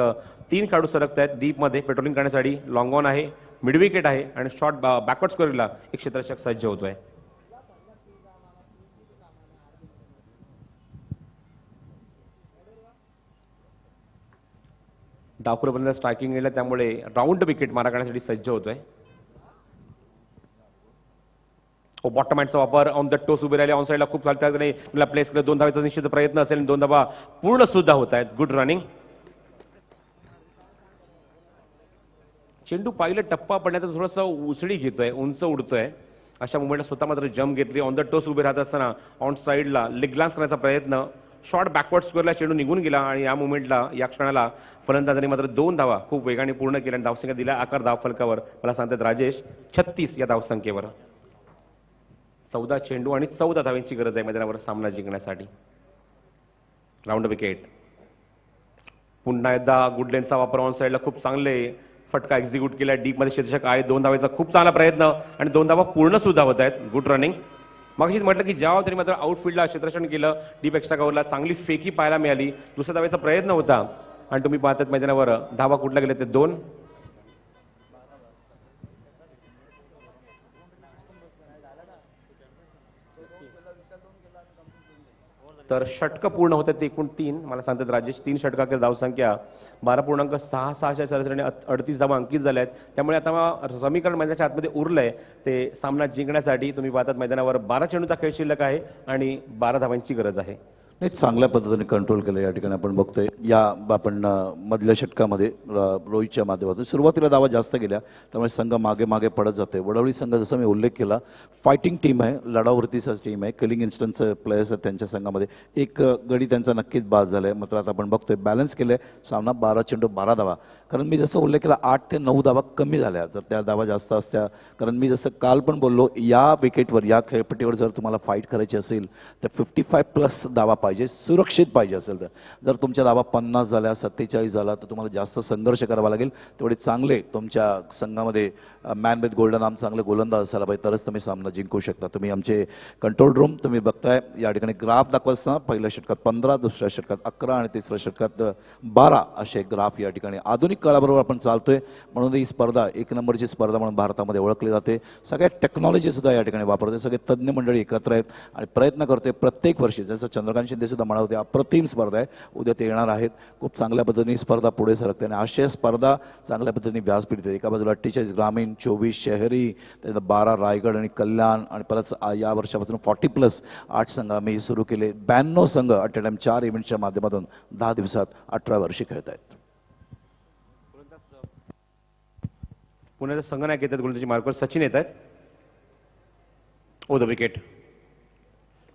3 खेळाडू सरकत आहेत डीपमध्ये पेट्रोलिंग करण्यासाठी. लॉंग ऑन आहे, मिड विकेट आहे आणि शॉर्ट बॅकवर्ड स्क्वेअरला एक क्षेत्ररक्षक सज्ज होतोय. डावखुरापर्यंत स्ट्रायकिंग गेला त्यामुळे राऊंड विकेट मारा करण्यासाठी सज्ज होतोय. बॉटम हँडचा वापर ऑन द टोस उभे राहिले, ऑन साईडला खूप खालच्या प्लेस केलं. 2 धावाचा निश्चित प्रयत्न असेल, 2 धावा पूर्ण सुद्धा होत आहेत. Good running. चेंडू पाहिलं टप्पा पडण्याचा थोडासा उसळी घेतोय, उंच उडतोय. अशा मुवमेंटला स्वतः मात्र जम्प घेतली. ऑन द टोस उभे राहत असताना ऑन साईडला लेग ग्लान्स करण्याचा प्रयत्न, शॉर्ट बॅकवर्ड स्क्वेअरला चेंडू निघून गेला आणि या मुवमेंटला या क्षणाला फलंदाजांनी मात्र 2 धावा खूप वेगाने पूर्ण केल्या आणि धावसंख्या दिला आकार धावफलकावर. मला सांगतात राजेश 36 या धावसंख्येवर. 14 चेंडू आणि 14 धावांची गरज आहे मैदानावर सामना जिंकण्यासाठी. Round wicket. पुन्हा एकदा गुडलेनचा वापर ऑन साईडला खूप चांगले फटका एक्झिक्यूट केला. डीपमध्ये क्षेत्ररक्षक आहे, 2 धावांचा खूप चांगला प्रयत्न आणि 2 धावा पूर्ण सुद्धा होत आहेत. Good running. मगाशीच म्हटलं की जेव्हा तरी मात्र आउटफील्डला क्षेत्ररक्षण केलं, डीप एक्स्ट्रा कव्हरला चांगली फेकी पाहायला मिळाली. दुसऱ्या धावेचा प्रयत्न होता आणि तुम्ही पाहतात मैदानावर धावा कुठला गेले ते 2. तर षटकं पूर्ण होतात ते एकूण 3. मला सांगतात राजेश 3 षटकांची धावसंख्या 12.66च्या सरासरीने 38 धावा अंकित झाल्या आहेत. त्यामुळे आता समीकरण मैदानाच्या आतमध्ये उरलंय ते सामना जिंकण्यासाठी. तुम्ही पाहतात मैदानावर 12 चेंडूचा खेळ शिल्लक आहे आणि 12 धावांची गरज आहे. नाही, चांगल्या पद्धतीने कंट्रोल केलं या ठिकाणी आपण बघतोय. या आपण मधल्या षटकामध्ये रोहितच्या माध्यमातून सुरुवातीला धावा जास्त गेल्या त्यामुळे संघ मागे मागे पडत जाते. वडवळी संघ जसं मी उल्लेख केला फायटिंग टीम आहे, लढावरतीचा टीम आहे. किलिंग इन्स्टंटचे प्लेयर्स आहेत त्यांच्या संघामध्ये. एक गडी त्यांचा नक्कीच बाद झाला आहे. मात्र आता आपण बघतोय बॅलन्स केलं आहे सामना. 12 चेंडू 12 धावा. कारण मी जसं उल्लेख केला 8 ते 9 धावा कमी झाल्या तर त्या धावा जास्त असत्या. कारण मी जसं काल पण बोललो या विकेटवर या खेळपट्टीवर जर तुम्हाला फाईट करायची असेल तर 55+ धावा पाहिजे, सुरक्षित पाहिजे असेल तर. जर तुमच्या धावा 50 झाल्या 47 झाला तर तुम्हाला जास्त संघर्ष करावा लागेल. तेवढे चांगले तुमच्या संघामध्ये मॅन विथ गोल्डन आर्म चांगले गोलंदाज असायला पाहिजे तरच तुम्ही सामना जिंकू शकता. तुम्ही आमचे कंट्रोल रूम तुम्ही बघताय या ठिकाणी ग्राफ दाखवत असताना पहिल्या षटकात 15, दुसऱ्या षटकात 11 आणि तिसऱ्या षटकात 12 असे ग्राफ या ठिकाणी आधुनिक काळाबरोबर आपण चालतोय. म्हणून ही स्पर्धा 1 नंबरची स्पर्धा म्हणून भारतामध्ये ओळखली जाते. सगळ्या टेक्नॉलॉजी सुद्धा या ठिकाणी वापरते. सगळे तज्ज्ञ मंडळी एकत्र आहेत आणि प्रयत्न करते प्रत्येक वर्षी. जसं चंद्रकांत शिंदे सुद्धा म्हणत होते अप्रतिम स्पर्धा आहे, उद्या ते येणार आहेत. खूप चांगल्या पद्धतीने स्पर्धा पुढे सरकते आणि अशा स्पर्धा चांगल्या पद्धतीने व्यासपीठ देते. एका बाजूला 48 ग्रामीण, 24 शहरी, त्यानंतर 12 रायगड आणि कल्याण आणि परत या वर्षापासून 40+ 8 संघ आम्ही सुरू केले. 92 संघ ॲट अ टाइम 4 इव्हेंटच्या माध्यमातून 10 दिवसात 18 वर्षे खेळत आहेत. पुण्याचा संघनायक येतात गोलंदाजी मार्कवर सचिन येत आहेत. ओ द विकेट.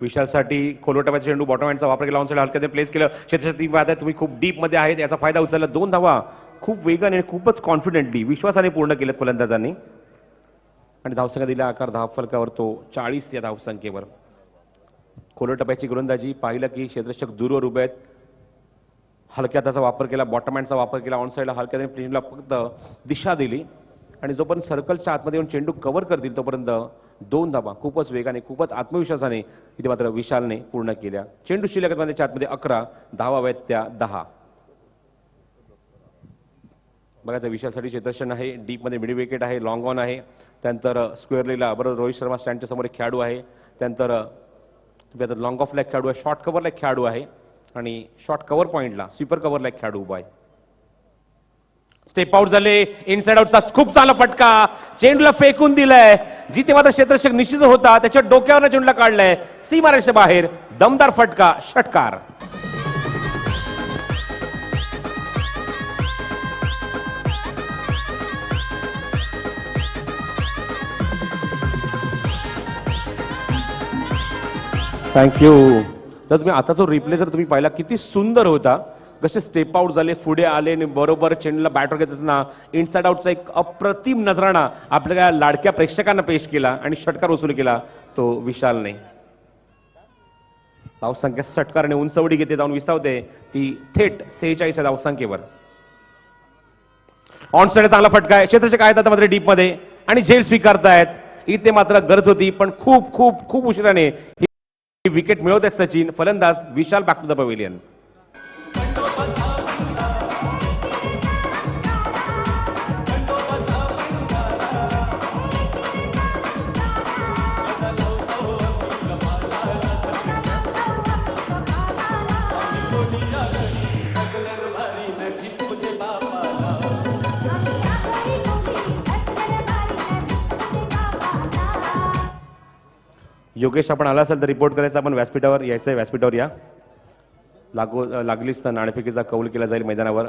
विशालसाठी खोलोटाव्याचा चेंडू बॉटम हँडचा वापर केला, ऑन साईड हलक्याने प्लेस केलं. क्षेत्ररक्षक पाहताय तुम्ही खूप डीपमध्ये आहेत याचा फायदा उचलला. 2 धावा खूप वेगाने खूपच कॉन्फिडेंटली विश्वासाने पूर्ण केलेत फलंदाजांनी आणि धावसंख्या दिला आकार धावफलकावर तो 40 या धावसंख्येवर. खोलोटप्प्याची गोलंदाजी पाहिलं की क्षेत्ररक्षक दूरवर उभे आहेत. हलक्या त्याचा वापर केला, बॉटम हँडचा वापर केला, ऑन साईडला हलक्याने प्लेनला फक्त दिशा दिली आणि जोपर्यंत सर्कलच्या आतमध्ये येऊन चेंडू कव्हर करतील तोपर्यंत 2 धावा खूपच वेगाने खूपच आत्मविश्वासाने इथे मात्र विशालने पूर्ण केल्या. चेंडू शिल्लक आतमध्ये 11 धावा आहेत त्या 10. बघायचं विशालसाठी क्षेत्ररक्षण आहे, डीपमध्ये मिड विकेट आहे, लॉंग ऑन आहे. त्यानंतर स्क्वेअर लेगला बरोबर रोहित शर्मा स्टँडच्या समोर एक खेळाडू आहे. त्यानंतर तुम्ही आता लॉंग ऑफला एक खेळाडू आहे, शॉर्ट कव्हरला एक खेळाडू आहे आणि शॉर्ट कव्हर पॉईंटला स्वीपर कव्हरला एक खेळाडू उभा आहे. स्टेप आउट झाले, इनसाइड आउटचा खूप चांगला फटका चेंडूला फेकून दिलाय. जिथे मात्र क्षेत्ररक्षक निश्चित होता त्याच्या डोक्यावर चेंडूला काढलाय सीमारेषेच्या बाहेर. दमदार फटका, षटकार. थँक्यू. जर तुम्ही आता जो रिप्ले जर तुम्ही पाहिला किती सुंदर होता. कसे स्टेप आउट झाले, पुढे आले आणि बरोबर चेंडूला बॅटवर घेत असताना इनसाइड आउटचा एक अप्रतिम नजराणा आपल्या लाडक्या प्रेक्षकांना पेश केला आणि षटकार वसूल केला तो विशालने. धावसंख्या षटकाराने उंचवडी घेते, जाऊन विसावते ती थेट 46 या धावसंख्येवर. ऑन साइड चांगला फटका आहे, क्षेत्ररक्षक आहेत आता मात्र डीप मध्ये आणि झेल स्वीकारतायत. इथे मात्र गरज होती पण खूप खूप खूप उशिराने ही विकेट मिळवत आहेत सचिन. फलंदाज Vishal back to the pavilion. Yogesh आपण आला असेल तर रिपोर्ट करायचा, आपण व्यासपीठावर यायचंय. व्यासपीठावर या. लागलीच तर नाणेफेकीचा कौल केला जाईल मैदानावर.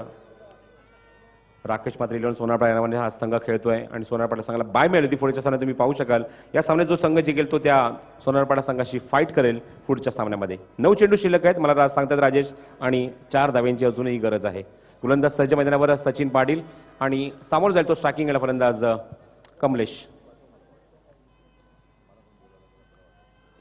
राकेश मात्र 11 सोनारपाड्यामध्ये हा संघ खेळतोय आणि सोनारपाडा संघाला बाय मिळाली ती पुढच्या सामन्यात तुम्ही पाहू शकाल. या सामन्यात जो संघ जिंकेल तो त्या सोनारपाडा संघाशी फाईट करेल पुढच्या सामन्यामध्ये. 9 चेंडू शिल्लक आहेत मला सांगतात राजेश आणि 4 धाव्यांची अजूनही गरज आहे. गोलंदाज सज्ज मैदानावर सचिन पाटील आणि समोर जाईल तो स्ट्रायकिंगला फलंदाज कमलेश.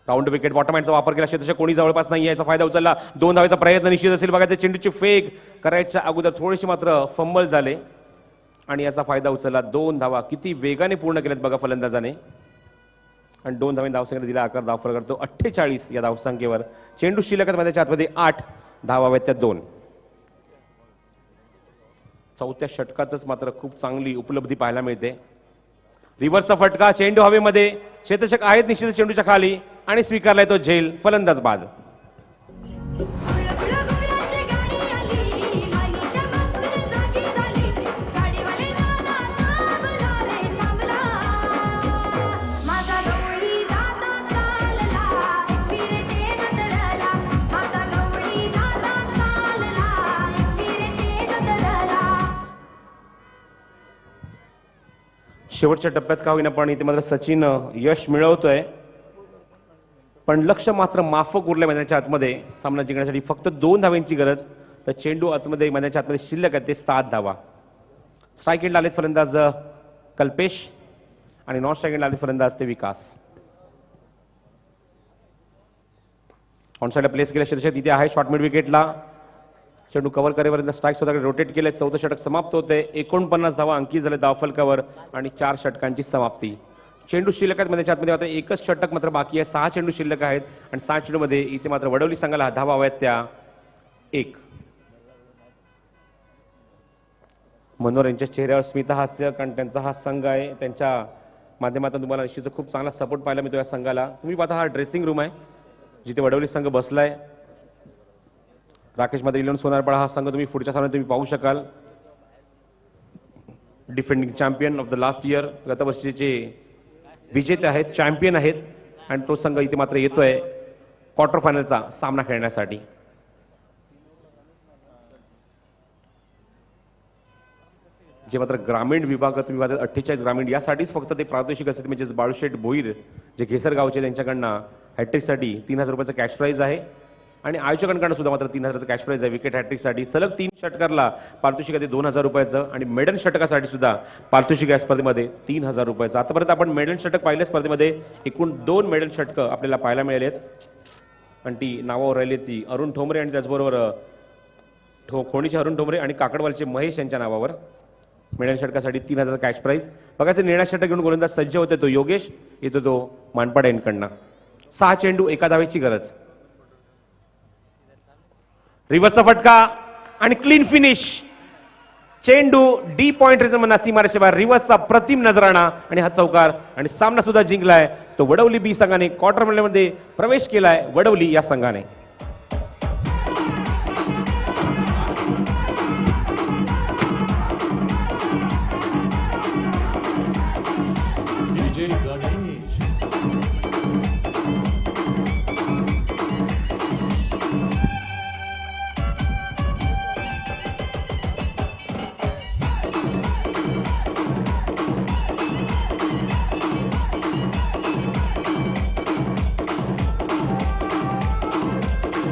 राऊंड विकेट बॉटम हँडचा वापर केला, क्षेत्ररक्षक कोणी जवळपास नाही, याचा फायदा उचलला. 2 धावेचा प्रयत्न निश्चित असेल बघायचं. चेंडूची फेक करायच्या अगोदर थोडीशी मात्र फंबल झाले आणि याचा फायदा उचलला. 2 धावा किती वेगाने पूर्ण केल्यात बघा फलंदाजाने आणि 2 धावे धावसंख्येने दिला आकार. धावफलक करतो 48 या धावसंख्येवर. चेंडू शिल्लक मैदानाच्या आतमध्ये 8 धावा आहेत त्या 2. चौथ्या षटकातच मात्र खूप चांगली उपलब्धी पाहायला मिळते. रिव्हर्सचा फटका, चेंडू हवेमध्ये, क्षेत्ररक्षक आहेत निश्चित चेंडूच्या खाली आणि स्वीकारलाय तो झेल. फलंदाज बाद. शेवटच्या टप्प्यात का होईना पण इथे मात्र सचिन यश मिळवतोय पण लक्ष मात्र माफक उरले मैदानाच्या आतमध्ये. सामना जिंकण्यासाठी फक्त 2 धाव्यांची गरज. तर चेंडू आतमध्ये मैदानाच्या आतमध्ये शिल्लक आहेत ते 7 धावा. स्ट्राईक एंडला आलेत फलंदाज कल्पेश आणि नॉन स्ट्राईक एंडला आले फलंदाज ते विकास. ऑन साइडला प्लेस केल्या क्षेत्रक्षक तिथे आहे शॉर्ट मिड विकेटला. चेंडू कव्हर करेपर्यंत स्ट्राईक स्वतःकडे रोटेट केले. 14 षटक समाप्त होते. 49 धावा अंकित झाले धावफलकावर आणि 4 षटकांची समाप्ती. चेंडू शिल्लक आहेत मैदानाच्या आतमध्ये मात्र एकच षटक मात्र बाकी आहे. 6 चेंडू शिल्लक आहेत आणि 6 चेंडूमध्ये इथे मात्र वडवली संघाला धावा हव्यात त्या 1. मनोहर यांच्या चेहऱ्यावर स्मित हास्य कारण त्यांचा हा संघ आहे. त्यांच्या माध्यमातून तुम्हाला निश्चित खूप चांगला सपोर्ट पाहायला मिळतो या संघाला. तुम्ही पाहता हा ड्रेसिंग रूम आहे जिथे वडवली संघ बसलाय. राकेश मात्र 11 सोनारपाडा हा संघ तुम्ही पुढच्या सामन्यात तुम्ही पाहू शकाल. Defending champion of the last year, गत वर्षीचे विजेते आहेत, चॅम्पियन आहेत आणि तो संघ इथे मात्र येतोय क्वार्टर फायनलचा सामना खेळण्यासाठी. जे मात्र ग्रामीण विभागात 48 ग्रामीण यासाठीच फक्त ते प्रादेशिक असते म्हणजे बाळूशेठ भोईर जे घेसर गावचे त्यांच्याकडनं हॅट्रिकसाठी 3000 रुपयाचं कॅश प्राईज आहे आणि आयोजकांकडून सुद्धा मात्र 3000चं कॅश प्राईज आहे विकेट हॅट्रिकसाठी. सलग 3 षटकारला पारितोषिक आहे 2000 रुपयाचं आणि मेडन षटकासाठी सुद्धा पारितोषिक आहे स्पर्धेमध्ये 3000 रुपयाचं. आतापर्यंत आपण मेडन षटक पाहिल्या स्पर्धेमध्ये एकूण 2 मेडल षटकं आपल्याला पाहायला मिळाली आहेत आणि ती नावावर राहिली ती अरुण ठोंबरे आणि त्याचबरोबर खोणीचे अरुण ठोंबरे आणि काकडवालचे महेश यांच्या नावावर. मेडल षटकासाठी 3000 कॅश प्राईज. बघायचं निर्णय षटक घेऊन गोलंदाज सज्ज होते तो योगेश, येतो तो मानपाड एंडकडनं. 6 चेंडू 1 धावेची गरज. रिव्हर्सचा फटका आणि क्लीन फिनिश. चेंडू डी पॉइंट रिझन सीमारेषे बाहेर. रिव्हर्सचा प्रतिम नजराणा आणि हा चौकार आणि सामना सुद्धा जिंकलाय तो वडवली बी संघाने. क्वार्टर फायनलमध्ये प्रवेश केलाय वडवली या संघाने.